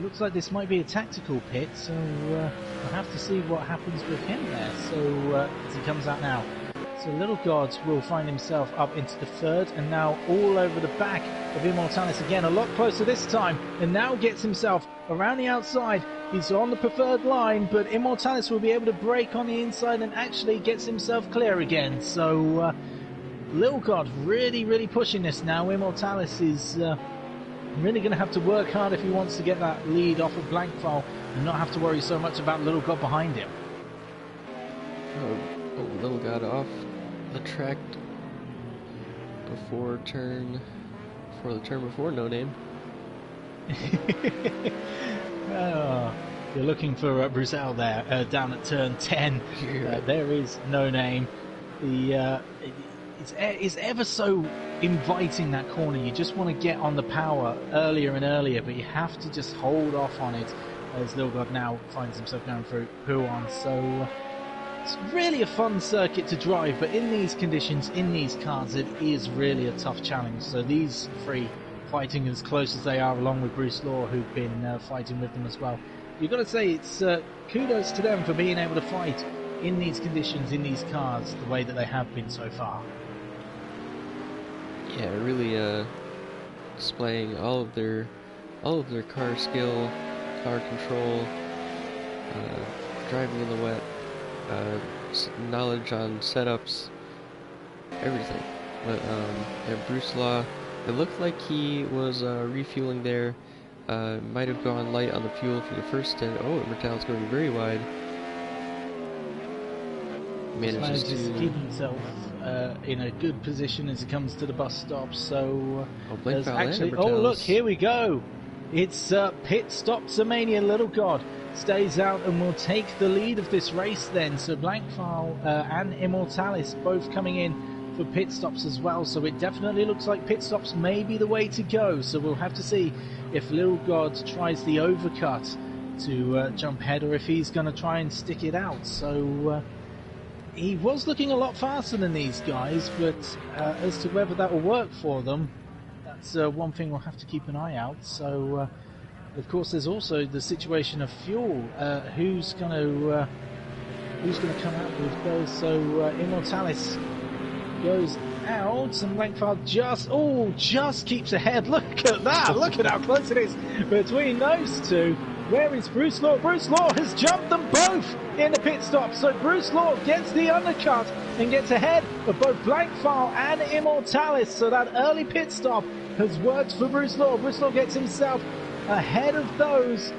looks like this might be a tactical pit, so we'll have to see what happens with him there. So as he comes out now, so Little God will find himself up into the 3rd, and now all over the back of Immortalis again, a lot closer this time, and now gets himself around the outside. He's on the preferred line, but Immortalis will be able to brake on the inside and actually gets himself clear again. So Little God really pushing this now. Immortalis is really going to have to work hard if he wants to get that lead off of Blankfile and not have to worry so much about Little God behind him. Oh, Little God off the track before the turn before No Name. You're looking for Bruzel there, down at turn 10. There is No Name. It's ever so inviting, that corner. You just want to get on the power earlier and earlier, but you have to just hold off on it, as Lil God now finds himself going through Huon. So it's really a fun circuit to drive, but in these conditions, in these cars, it is really a tough challenge. So these 3 fighting as close as they are, along with Bruce Law, who've been fighting with them as well. You've got to say it's kudos to them for being able to fight in these conditions, in these cars, the way that they have been so far. Yeah, really displaying all of their car skill, car control, driving in the wet, knowledge on setups, everything. But Bruce Law, it looked like he was refueling there. Might have gone light on the fuel for the first stint. Oh, Immortalis going very wide. Manages to keep himself in a good position as it comes to the bus stop. So there's actually, oh look, here we go. It's pit stop Zemania. Little God stays out and will take the lead of this race then. So Blankfile and Immortalis both coming in for pit stops as well. So it definitely looks like pit stops may be the way to go. So we'll have to see if Little God tries the overcut to jump ahead, or if he's going to try and stick it out. So he was looking a lot faster than these guys, but as to whether that will work for them, that's one thing we'll have to keep an eye out. So of course there's also the situation of fuel. Who's going to come out with those? So Immortalis goes out, and Blankfile just keeps ahead. Look at that! Look at how close it is between those two. Where is Bruce Law? Bruce Law has jumped them both in the pit stop. So Bruce Law gets the undercut and gets ahead of both Blankfile and Immortalis. So that early pit stop has worked for Bruce Law. Bruce Law gets himself ahead of those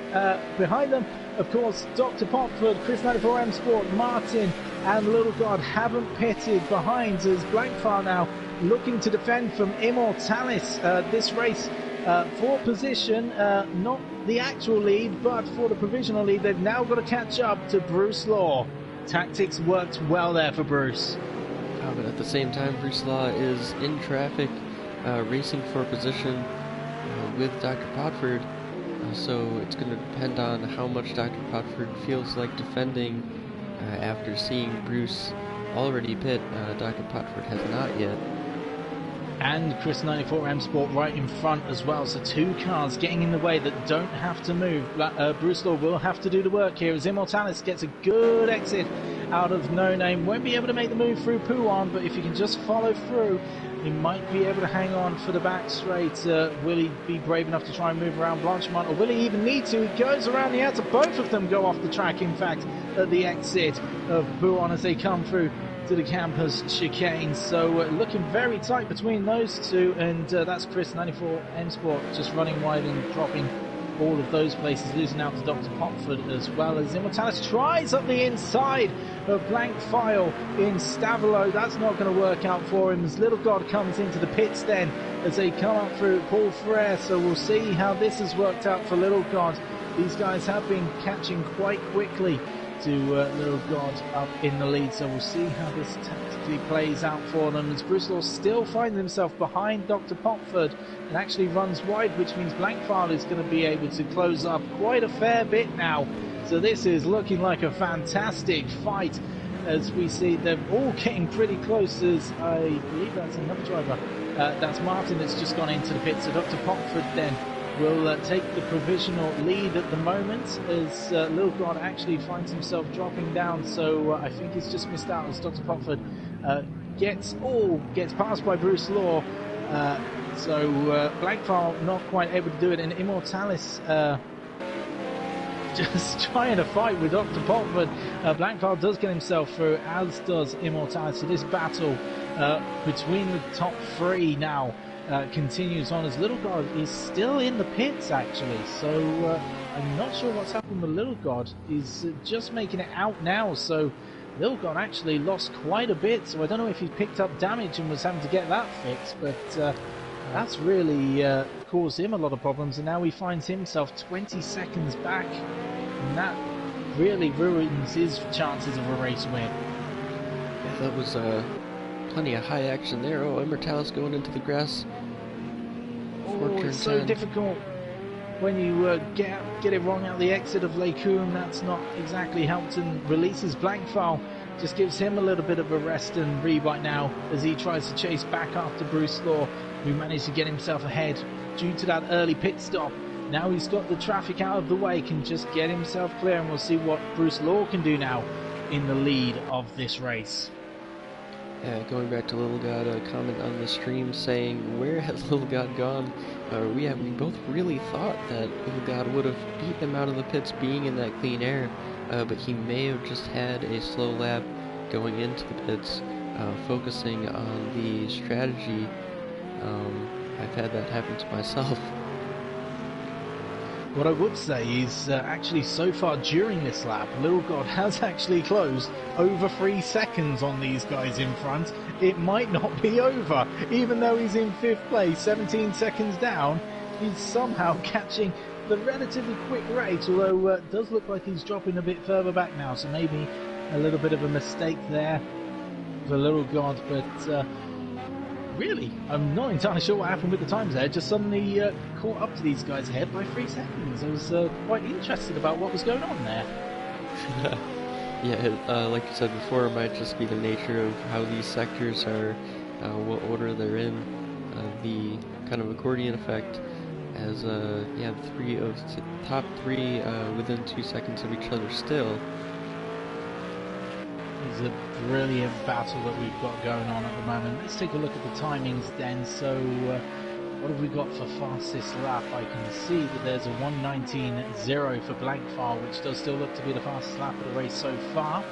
behind them. Of course, Dr. Popford, Chris 94M Sport, Martin and Little God haven't pitted behind, as Blankfile now looking to defend from Immortalis this race for position, not the actual lead, but for the provisional lead. They've now got to catch up to Bruce Law. Tactics worked well there for Bruce. But at the same time, Bruce Law is in traffic, racing for position with Dr. Podford. So it's going to depend on how much Dr. Podford feels like defending after seeing Bruce already pit. Dr. Podford has not yet. And Chris 94M Sport right in front as well. So two cars getting in the way that don't have to move. Bruce Law will have to do the work here as Immortalis gets a good exit out of No Name. Won't be able to make the move through Puan, but if he can just follow through, he might be able to hang on for the back straight. Will he be brave enough to try and move around Blanchemont, or will he even need to? He goes around the outside. Both of them go off the track, in fact, at the exit of Puan as they come through to the campus chicane. So looking very tight between those two, and that's Chris 94M Sport just running wide and dropping all of those places, losing out to Dr. Popford, as well as Immortalis tries up the inside of Blankfile in Stavilo. That's not going to work out for him as Little God comes into the pits then as they come up through Paul Frere. So we'll see how this has worked out for Little God. These guys have been catching quite quickly to Little God up in the lead, so we'll see how this tactically plays out for them as Bruce Law still finds himself behind Dr. Popford and actually runs wide, which means Blankfile is going to be able to close up quite a fair bit now. So this is looking like a fantastic fight as we see them all getting pretty close, as I believe that's another driver. That's Martin that's just gone into the pit, so Dr. Popford then will take the provisional lead at the moment as Lil God actually finds himself dropping down. So I think he's just missed out as Dr. Popford gets passed by Bruce Law. So Blankfile not quite able to do it, and Immortalis just trying to fight with Dr. Popford. Blankfile does get himself through, as does Immortalis. So this battle between the top three now continues on as Little God is still in the pits actually, so I'm not sure what's happened with Little God. He's just making it out now, so Little God actually lost quite a bit, so I don't know if he picked up damage and was having to get that fixed, but that's really caused him a lot of problems, and now he finds himself 20 seconds back, and that really ruins his chances of a race win. Yeah, that was plenty of high action there. Oh, Immortalis going into the grass. Oh, it's so difficult when you get it wrong out the exit of Lacoon. That's not exactly helped, and releases Blankfile. Just gives him a little bit of a rest and right now as he tries to chase back after Bruce Law, who managed to get himself ahead due to that early pit stop. Now he's got the traffic out of the way, can just get himself clear, and we'll see what Bruce Law can do now in the lead of this race. Yeah, going back to Little God, a comment on the stream saying, where has Little God gone? We both really thought that Little God would have beat him out of the pits being in that clean air, but he may have just had a slow lap going into the pits, focusing on the strategy. I've had that happen to myself. What I would say is actually so far during this lap, Little God has actually closed over 3 seconds on these guys in front. It might not be over, even though he's in 5th place, 17 seconds down. He's somehow catching the relatively quick race, although it does look like he's dropping a bit further back now, so maybe a little bit of a mistake there for Little God, but really, I'm not entirely sure what happened with the times there. Just suddenly caught up to these guys ahead by 3 seconds. I was quite interested about what was going on there. Yeah, like you said before, it might just be the nature of how these sectors are, what order they're in, the kind of accordion effect, as yeah, top three within 2 seconds of each other still. It's a brilliant battle that we've got going on at the moment. Let's take a look at the timings then. So what have we got for fastest lap? I can see that there's a 1:19.0 for Blankfire, which does still look to be the fastest lap of the race so far.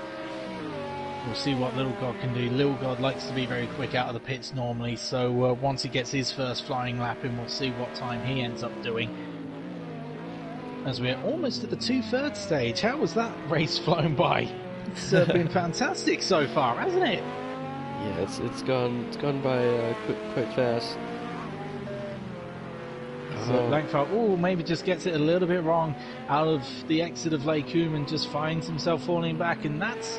We'll see what Little God can do. Little God likes to be very quick out of the pits normally, so once he gets his first flying lap in, we'll see what time he ends up doing. As we're almost at the 2/3 stage. How was that race flown by? It's been fantastic so far, hasn't it? Yeah, it's gone by quite fast. So Blankfire, maybe just gets it a little bit wrong out of the exit of Lake Coombe and just finds himself falling back, and that's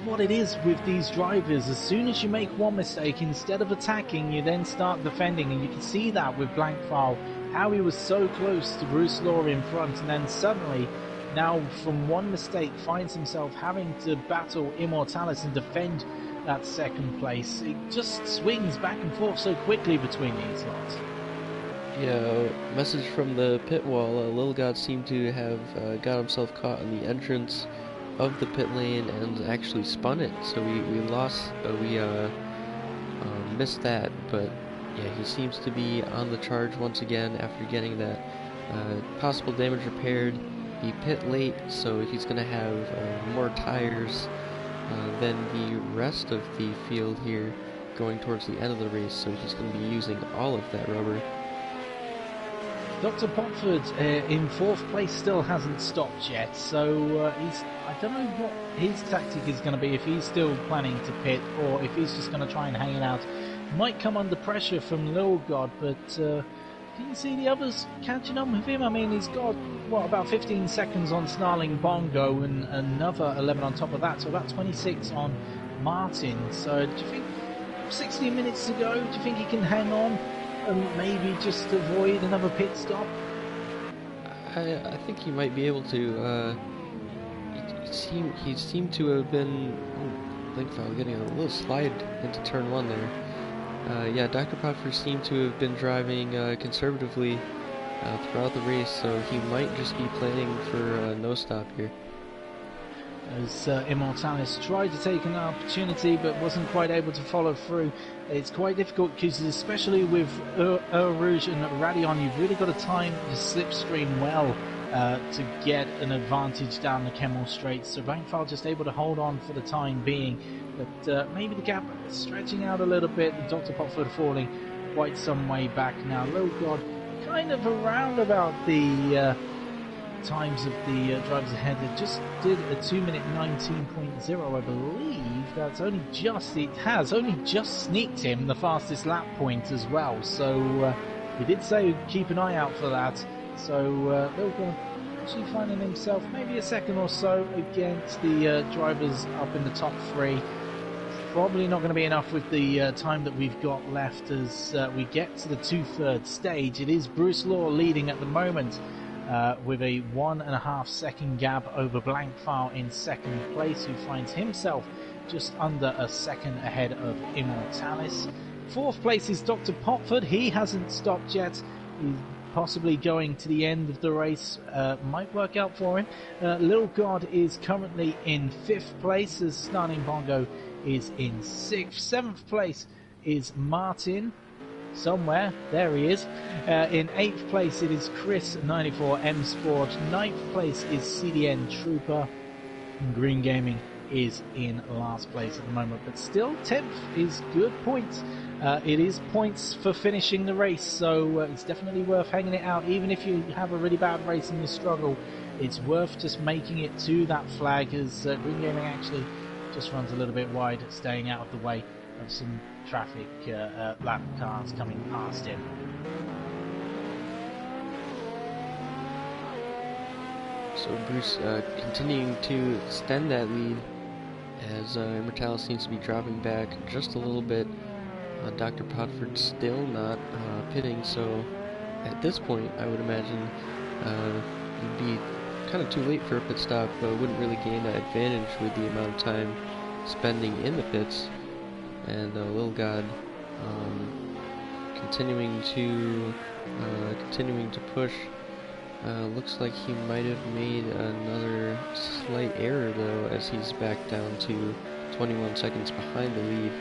what it is with these drivers. As soon as you make one mistake, instead of attacking, you then start defending, and you can see that with Blankfire, how he was so close to Bruce Law in front, and then suddenly, now from one mistake, finds himself having to battle Immortalis and defend that second place. It just swings back and forth so quickly between these lots. Yeah, message from the pit wall. Lil God seemed to have got himself caught in the entrance of the pit lane and actually spun it, so we missed that, but yeah, he seems to be on the charge once again after getting that possible damage repaired. He pit late, so he's going to have more tires than the rest of the field here going towards the end of the race, so he's going to be using all of that rubber. Dr. Popford in 4th place still hasn't stopped yet, so I don't know what his tactic is going to be, if he's still planning to pit or if he's just going to try and hang it out. Might come under pressure from Lil God, but can you see the others catching on with him? I mean, he's got, about 15 seconds on Snarling Bongo and another 11 on top of that, so about 26 on Martin. So do you think 16 minutes to go, do you think he can hang on and maybe just avoid another pit stop? I think he might be able to. He seemed to have been Blinkfile getting a little slide into turn 1 there. Yeah, Dr. Popford seemed to have been driving conservatively throughout the race, so he might just be planning for no stop here. As Immortalis tried to take an opportunity but wasn't quite able to follow through. It's quite difficult because, especially with Rouge and Radion, you've really got to time the slipstream well to get an advantage down the Kemmel Straight. So Blankfile just able to hold on for the time being, but maybe the gap stretching out a little bit. Dr. Popford falling quite some way back now. Low God kind of around about the times of the drivers ahead. They just did a 2-minute 19.0, I believe. That's only just, it has only just sneaked him the fastest lap point as well. So we did say keep an eye out for that. So Lil actually finding himself maybe a second or so against the drivers up in the top 3. Probably not going to be enough with the time that we've got left as we get to the 2/3 stage. It is Bruce Law leading at the moment with a 1.5 second gap over Blankfile in 2nd place, who finds himself just under a second ahead of Immortalis. 4th place is Dr. Popford. He hasn't stopped yet. He's possibly going to the end of the race. Might work out for him. Lil God is currently in 5th place as Snarling Bongo is in 6th. 7th place is Martin. Somewhere, there he is. In 8th place it is Chris 94 M Sport. 9th place is CDN Trooper. And Green Gaming is in last place at the moment, but still 10th is good points. It is points for finishing the race, so it's definitely worth hanging it out. Even if you have a really bad race and you struggle, it's worth just making it to that flag, as Green Gaming actually just runs a little bit wide, staying out of the way of some traffic lap cars coming past him. So Bruce continuing to extend that lead as Immortalis seems to be dropping back just a little bit. Dr. Podford still not pitting, so at this point I would imagine you'd be kind of too late for a pit stop, but wouldn't really gain that advantage with the amount of time spending in the pits. And Lil God continuing to push. Looks like he might have made another slight error though, as he's back down to 21 seconds behind the lead.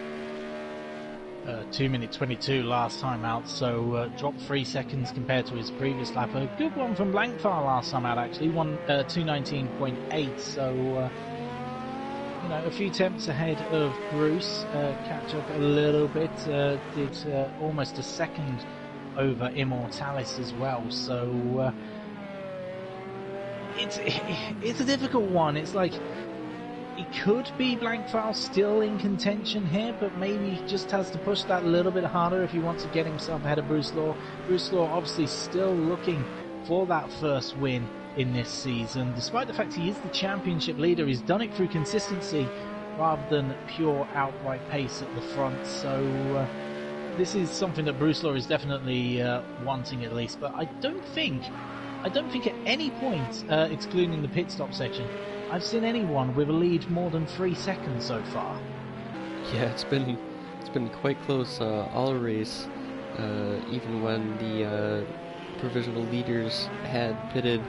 2 minute 22 last time out, so dropped 3 seconds compared to his previous lap. A good one from Blankfire last time out, actually, 219.8. So you know, a few tenths ahead of Bruce. Catch up a little bit. Did almost a second over Immortalis as well. So it's a difficult one. It's like, it could be Blankfile still in contention here, but maybe he just has to push that a little bit harder if he wants to get himself ahead of Bruce Law. Bruce Law obviously still looking for that first win in this season. Despite the fact he is the championship leader, he's done it through consistency rather than pure outright pace at the front. So this is something that Bruce Law is definitely wanting at least, but I don't think at any point, excluding the pit stop section, I've seen anyone with a lead more than 3 seconds so far. Yeah, it's been quite close all race, even when the provisional leaders had pitted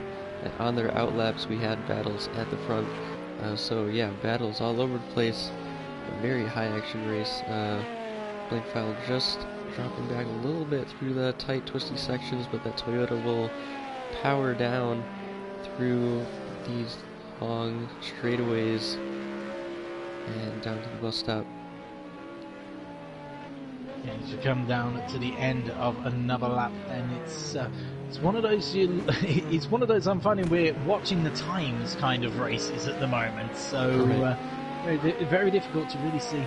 on their outlaps. We had battles at the front, so yeah, battles all over the place. A very high action race. Blankfile just dropping back a little bit through the tight twisty sections, but that Toyota will power down through these long straightaways and down to the bus stop. Yeah, as you come down to the end of another lap, and it's one of those it's one of those I'm finding we're watching the times kind of races at the moment. So very difficult to really see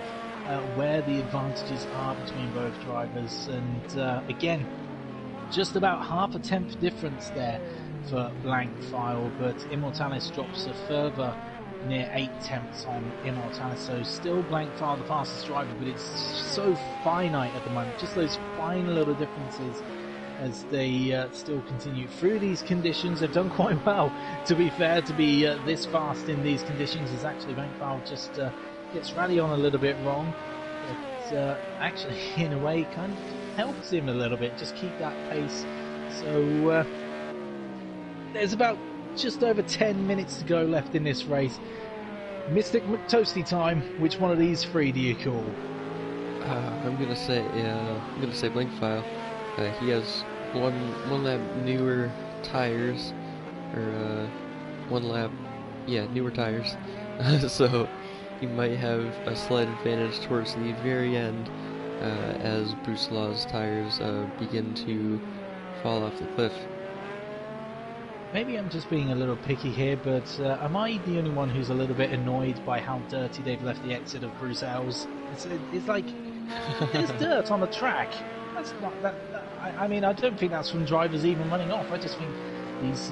where the advantages are between both drivers, and again, just about half a tenth difference there for Blankfile, but Immortalis drops a further near 8 tenths on Immortalis, so still Blankfile the fastest driver, but it's so finite at the moment, just those fine little differences as they still continue through these conditions. They've done quite well, to be fair, to be this fast in these conditions, as actually Blankfile just gets rally on a little bit wrong, but actually in a way kind of helps him a little bit, just keep that pace. So there's about just over 10 minutes to go left in this race. Mystic McToasty time. Which one of these three do you call? I'm gonna say Blankfile. He has one lap newer tires, or newer tires. So he might have a slight advantage towards the very end, as Bruce Law's tires begin to fall off the cliff. Maybe I'm just being a little picky here, but am I the only one who's a little bit annoyed by how dirty they've left the exit of Bruce L's? It's like, there's dirt on the track. That's not that. I mean, I don't think that's from drivers even running off. I just think these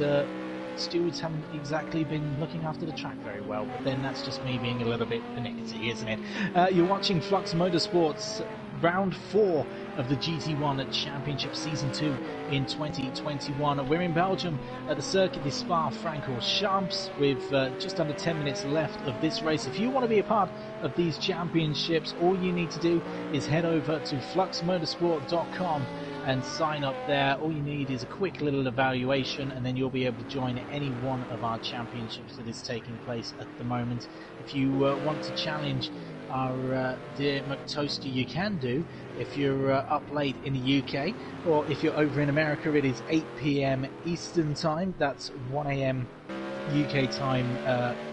stewards haven't exactly been looking after the track very well. But then that's just me being a little bit pernickety, isn't it? You're watching Flux Motorsports Round 4 of the GT1 Championship Season 2 in 2021. We're in Belgium at the Circuit de Spa-Francorchamps with just under 10 minutes left of this race. If you want to be a part of these championships, all you need to do is head over to FluxMotorsport.com and sign up there. All you need is a quick little evaluation, and then you'll be able to join any one of our championships that is taking place at the moment. If you want to challenge our dear McToasty, you can do. If you're up late in the UK, or if you're over in America, it is 8 PM Eastern Time. That's 1 AM UK time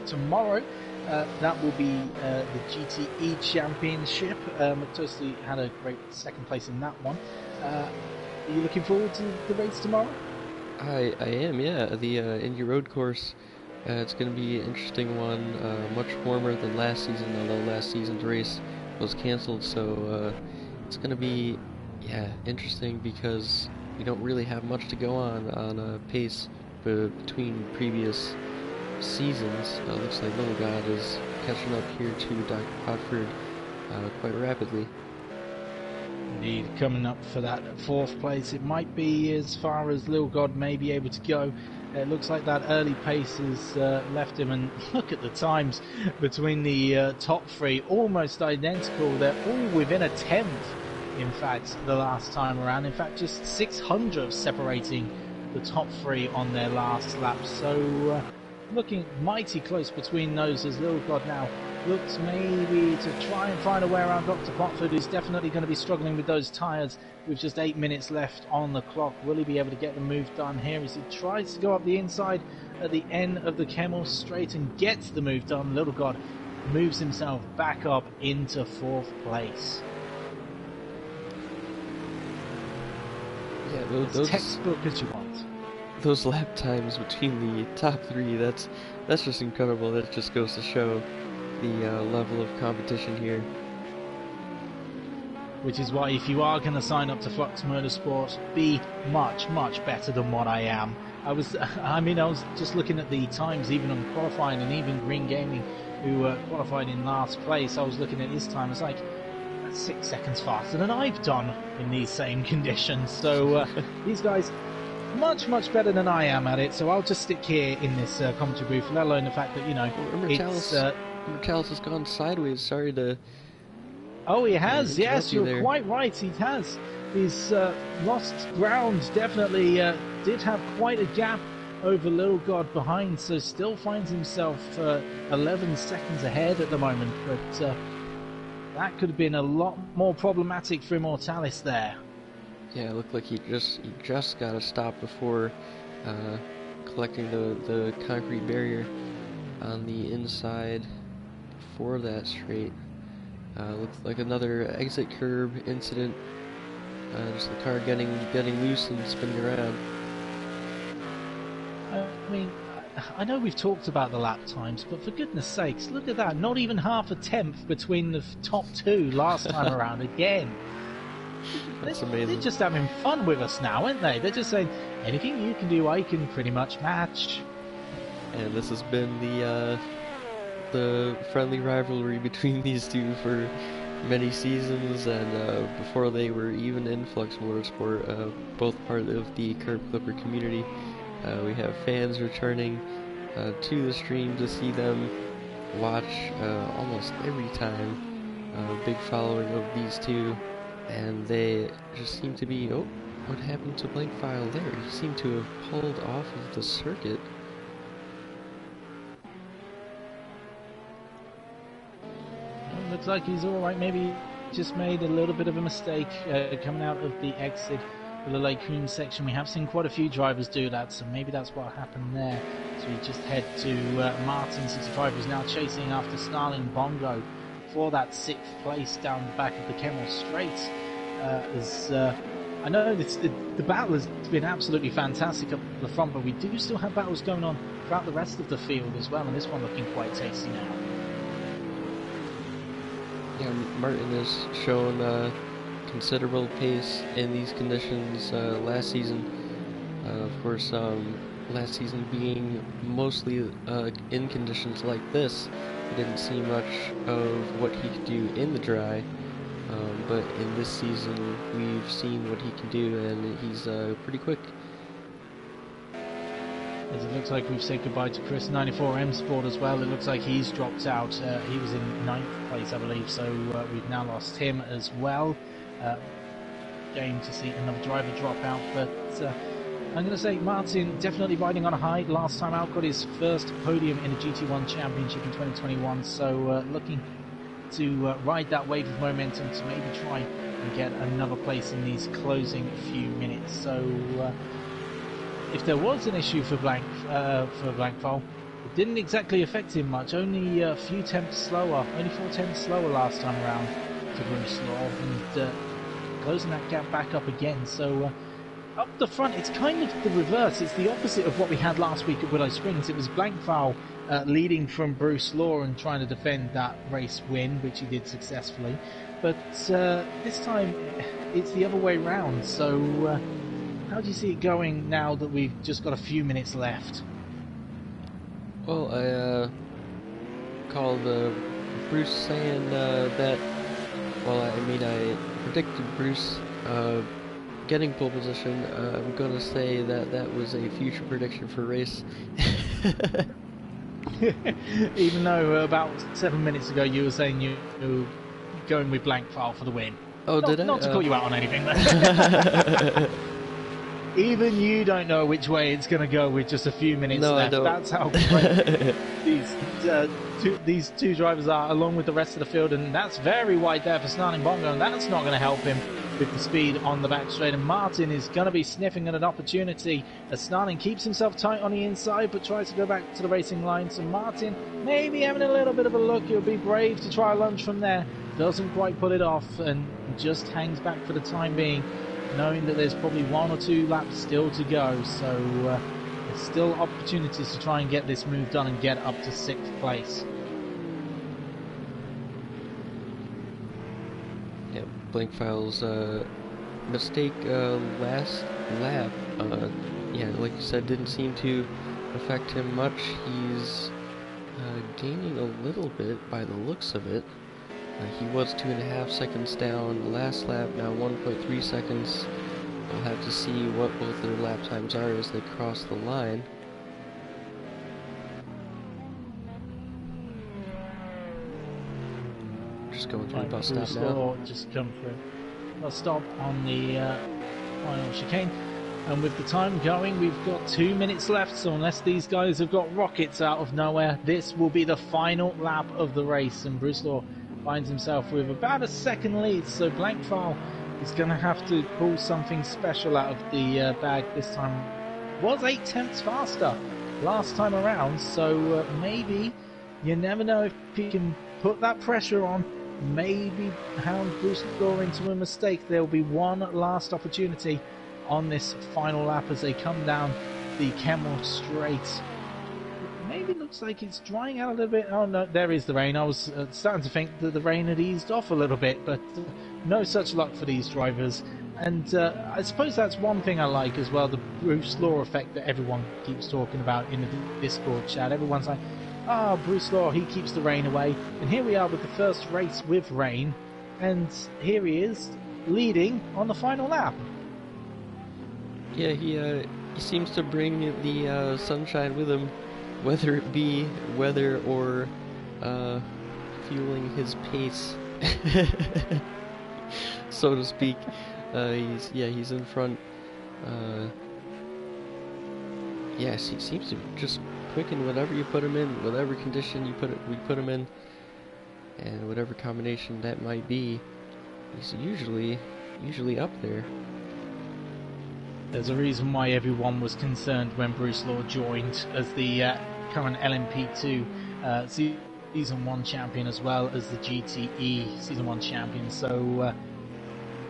tomorrow. That will be the GTE Championship. McToasty had a great second place in that one. Are you looking forward to the race tomorrow? I am, yeah. The Indy Road course, it's going to be an interesting one. Much warmer than last season, although last season's race was cancelled. So it's going to be, interesting because we don't really have much to go on pace between previous seasons. Looks like Little God is catching up here to Dr. Podford quite rapidly. Indeed, coming up for that 4th place. It might be as far as Lil God may be able to go. It looks like that early pace has left him, and look at the times between the top 3, almost identical. They're all within a 10th, in fact, the last time around. In fact, just 600 separating the top 3 on their last lap. So looking mighty close between those, as Lil God now looks maybe to try and find a way around Dr. Potford, who's definitely going to be struggling with those tyres with just 8 minutes left on the clock. Will he be able to get the move done here as he tries to go up the inside at the end of the Kemmel Straight and gets the move done? Little God moves himself back up into 4th place. Yeah, those textbook as you want. Those lap times between the top 3, that's just incredible. That just goes to show the level of competition here. Which is why, if you are going to sign up to Flux Motorsport, be much better than what I am. I was just looking at the times, even on qualifying, and even Green Gaming, who qualified in last place. I was looking at his time. It's like, that's 6 seconds faster than I've done in these same conditions. So these guys, much better than I am at it. So I'll just stick here in this commentary booth, let alone the fact that, you know, Mortalis has gone sideways. Sorry to... Oh, he has. Yes, you're quite right. He has. He's lost ground. Definitely did have quite a gap over Little God behind, so still finds himself 11 seconds ahead at the moment. But that could have been a lot more problematic for Immortalis there. Yeah, it looked like he just got a stop before collecting the concrete barrier on the inside before that straight. Looks like another exit curb incident. Just the car getting loose and spinning around. I mean, I know we've talked about the lap times, but for goodness sakes, look at that. Not even half a tenth between the top 2 last time around again. That's amazing. They're just having fun with us now, aren't they? They're just saying, anything you can do, I can pretty much match. And this has been the friendly rivalry between these two for many seasons, and before they were even in Flux Motorsport, both part of the Curb Clipper community. We have fans returning to the stream to see them watch almost every time. Big following of these two, and they just seem to be... Oh, what happened to Blank File there? He seemed to have pulled off of the circuit. Looks like he's alright. Maybe just made a little bit of a mistake coming out of the exit for the Lake Coombe section. We have seen quite a few drivers do that, so maybe that's what happened there. So we just head to Martin65, who's now chasing after Starling Bongo for that 6th place down the back of the Kemmel Straight. I know the battle has been absolutely fantastic up the front, but we do still have battles going on throughout the rest of the field as well, and this one looking quite tasty now. Yeah, Martin has shown considerable pace in these conditions last season. Of course, last season being mostly in conditions like this, we didn't see much of what he could do in the dry. But in this season, we've seen what he can do, and he's pretty quick. As it looks like we've said goodbye to Chris 94M Sport as well. It looks like he's dropped out. He was in 9th place, I believe, so we've now lost him as well. Game to see another driver drop out, but I'm going to say Martin definitely riding on a high. Last time out, got his first podium in the GT1 Championship in 2021, so looking to ride that wave of momentum to maybe try and get another place in these closing few minutes. So if there was an issue for Blankfall, it didn't exactly affect him much. Only a few tenths slower, only 4 tenths slower last time around to Bruce Law, and closing that gap back up again. So up the front, it's kind of the reverse. It's the opposite of what we had last week at Willow Springs. It was Blankfall leading from Bruce Law and trying to defend that race win, which he did successfully. But this time, it's the other way round. So how do you see it going now that we've just got a few minutes left? Well, I called Bruce saying that, well, I mean, I predicted Bruce getting pole position. I'm gonna say that that was a future prediction for race. Even though about 7 minutes ago you were saying you were going with blank file for the win. Oh, did I? Not to call you out on anything. Even you don't know which way it's going to go with just a few minutes left. I don't. That's how great these two drivers are, along with the rest of the field, and that's very wide there for Snarling Bongo, and that's not going to help him with the speed on the back straight. And Martin is going to be sniffing at an opportunity as Snarling keeps himself tight on the inside but tries to go back to the racing line. So Martin maybe having a little bit of a look. He'll be brave to try a lunge from there. Doesn't quite pull it off and just hangs back for the time being, knowing that there's probably 1 or 2 laps still to go. So there's still opportunities to try and get this move done and get up to 6th place. Yeah, Blinkfile's mistake last lap, yeah, like you said, didn't seem to affect him much. He's gaining a little bit by the looks of it. He was 2.5 seconds down last lap, now 1.3 seconds. We'll have to see what both their lap times are as they cross the line. Just going through the bus stop now. Just come through. Bus stop on the final chicane. And with the time going, we've got 2 minutes left, so unless these guys have got rockets out of nowhere, this will be the final lap of the race. And Bruce Law finds himself with about a second lead, so Blankfile is going to have to pull something special out of the bag this time. Was 8/10 faster last time around, so maybe, you never know if he can put that pressure on, maybe hound Bruce Law into a mistake. There will be one last opportunity on this final lap as they come down the Kemmel Straight. Maybe looks like it's drying out a little bit. Oh no, there is the rain. I was starting to think that the rain had eased off a little bit, but no such luck for these drivers. And I suppose that's one thing I like as well, the Bruce Law effect that everyone keeps talking about in the Discord chat. Everyone's like, Bruce Law, he keeps the rain away. And here we are with the first race with rain, and here he is leading on the final lap. Yeah, he seems to bring the sunshine with him, whether it be weather or fueling his pace, so to speak. He's in front. Yes, he seems to just quicken whatever you put him in, whatever condition we put him in, and whatever combination that might be. He's usually up there. There's a reason why everyone was concerned when Bruce Law joined as the current LMP2 Season 1 champion, as well as the GTE Season 1 champion. So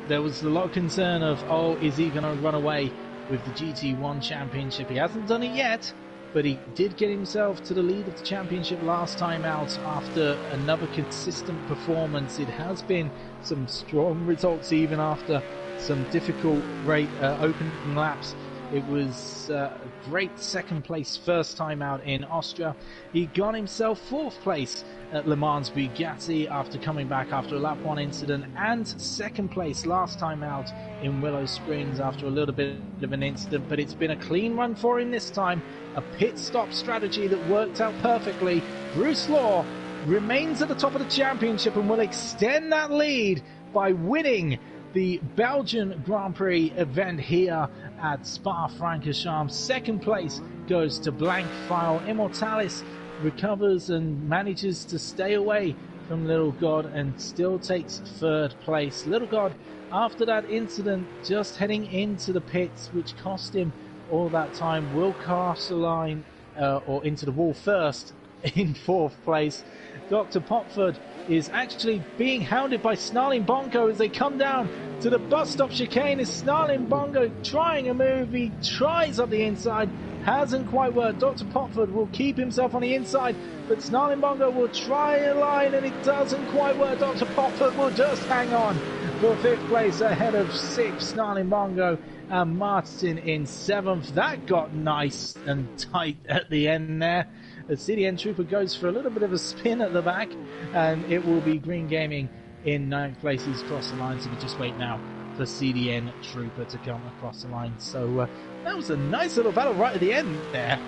there was a lot of concern of, is he going to run away with the GT1 championship? He hasn't done it yet, but he did get himself to the lead of the championship last time out after another consistent performance. It has been some strong results even after some difficult opening laps. It was a great second place first time out in Austria. He got himself 4th place at Le Mans Bugatti after coming back after a lap 1 incident, and 2nd place last time out in Willow Springs after a little bit of an incident. But it's been a clean run for him this time, a pit stop strategy that worked out perfectly. Bruce Law remains at the top of the championship and will extend that lead by winning the Belgian Grand Prix event here at Spa-Francorchamps. 2nd place goes to Blankfile. Immortalis recovers and manages to stay away from Little God and still takes 3rd place. Little God, after that incident, just heading into the pits, which cost him all that time, will cross the line or into the wall first in 4th place. Dr. Popford is actually being hounded by Snarling Bongo as they come down to the bus stop chicane. Is Snarling Bongo trying a move? He tries up the inside, hasn't quite worked. Dr. Popford will keep himself on the inside, but Snarling Bongo will try a line and it doesn't quite work. Dr. Popford will just hang on for 5th place ahead of 6th Snarling Bongo and Martin in 7th. That got nice and tight at the end there. The CDN Trooper goes for a little bit of a spin at the back, and it will be Green Gaming in 9th place. He's crossed the line, so we just wait now for CDN Trooper to come across the line. So that was a nice little battle right at the end there.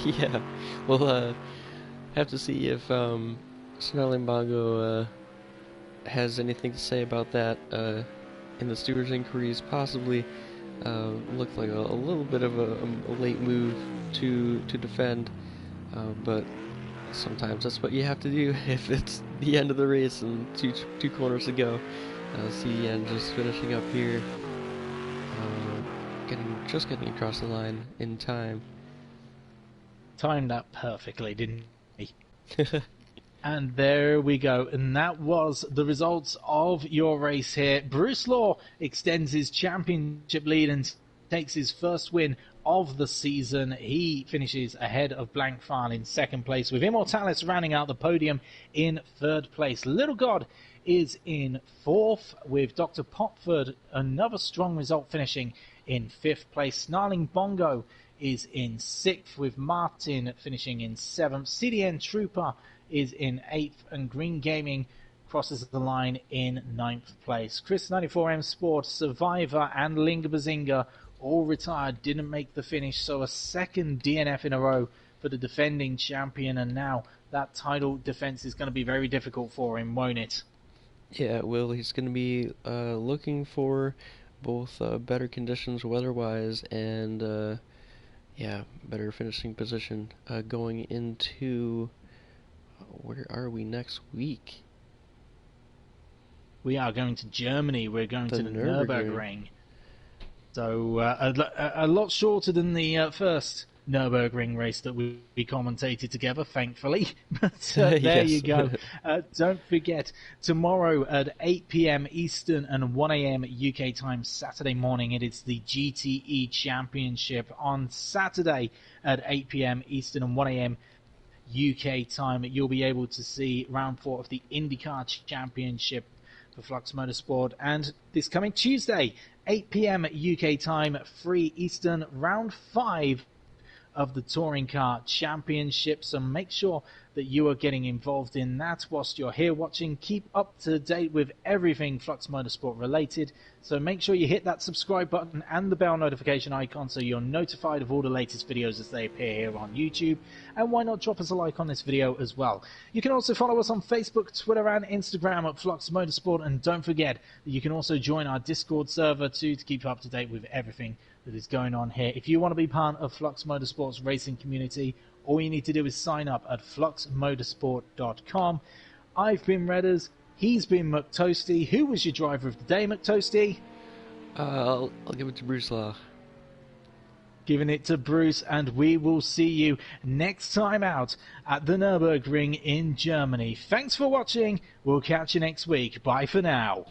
Yeah, we'll have to see if Snarling Bongo has anything to say about that in the stewards' inquiries. Possibly looked like a little bit of a late move to defend, but sometimes that's what you have to do if it's the end of the race and two corners to go. CDN just finishing up here, getting across the line in time. Timed that perfectly, didn't he? And there we go. And that was the results of your race here. Bruce Law extends his championship lead and takes his first win of the season. He finishes ahead of Blank File in 2nd place, with Immortalis rounding out the podium in 3rd place. Little God is in 4th, with Dr. Popford, another strong result, finishing in 5th place. Snarling Bongo is in 6th, with Martin finishing in 7th. CDN Trooper is in 8th, and Green Gaming crosses the line in 9th place. Chris 94M Sport, Survivor, and Linga Bazinga all retired, didn't make the finish, so a 2nd DNF in a row for the defending champion, and now that title defense is going to be very difficult for him, won't it? Yeah, it will. He's going to be looking for both better conditions weather-wise and better finishing position going into... where are we next week? We are going to Germany. We're going to the Nürburgring. So a lot shorter than the first Nürburgring race that we commentated together, thankfully. But there you go. Don't forget, tomorrow at 8 p.m. Eastern and 1 a.m. UK time, Saturday morning, it is the GTE Championship. On Saturday at 8 p.m. Eastern and 1 a.m. UK time, you'll be able to see round 4 of the IndyCar Championship for Flux Motorsport. And this coming Tuesday, 8 p.m. UK time, 3 Eastern, round 5 of the Touring Car Championship. So make sure that you are getting involved in that whilst you're here watching. Keep up to date with everything Flux Motorsport related. So make sure you hit that subscribe button and the bell notification icon so you're notified of all the latest videos as they appear here on YouTube. And why not drop us a like on this video as well. You can also follow us on Facebook, Twitter and Instagram at Flux Motorsport. And don't forget that you can also join our Discord server too to keep up to date with everything that is going on here. If you want to be part of Flux Motorsport's racing community, all you need to do is sign up at fluxmotorsport.com. I've been Redders. He's been McToasty. Who was your driver of the day, McToasty? I'll give it to Bruce Law. Giving it to Bruce, and we will see you next time out at the Nürburgring in Germany. Thanks for watching. We'll catch you next week. Bye for now.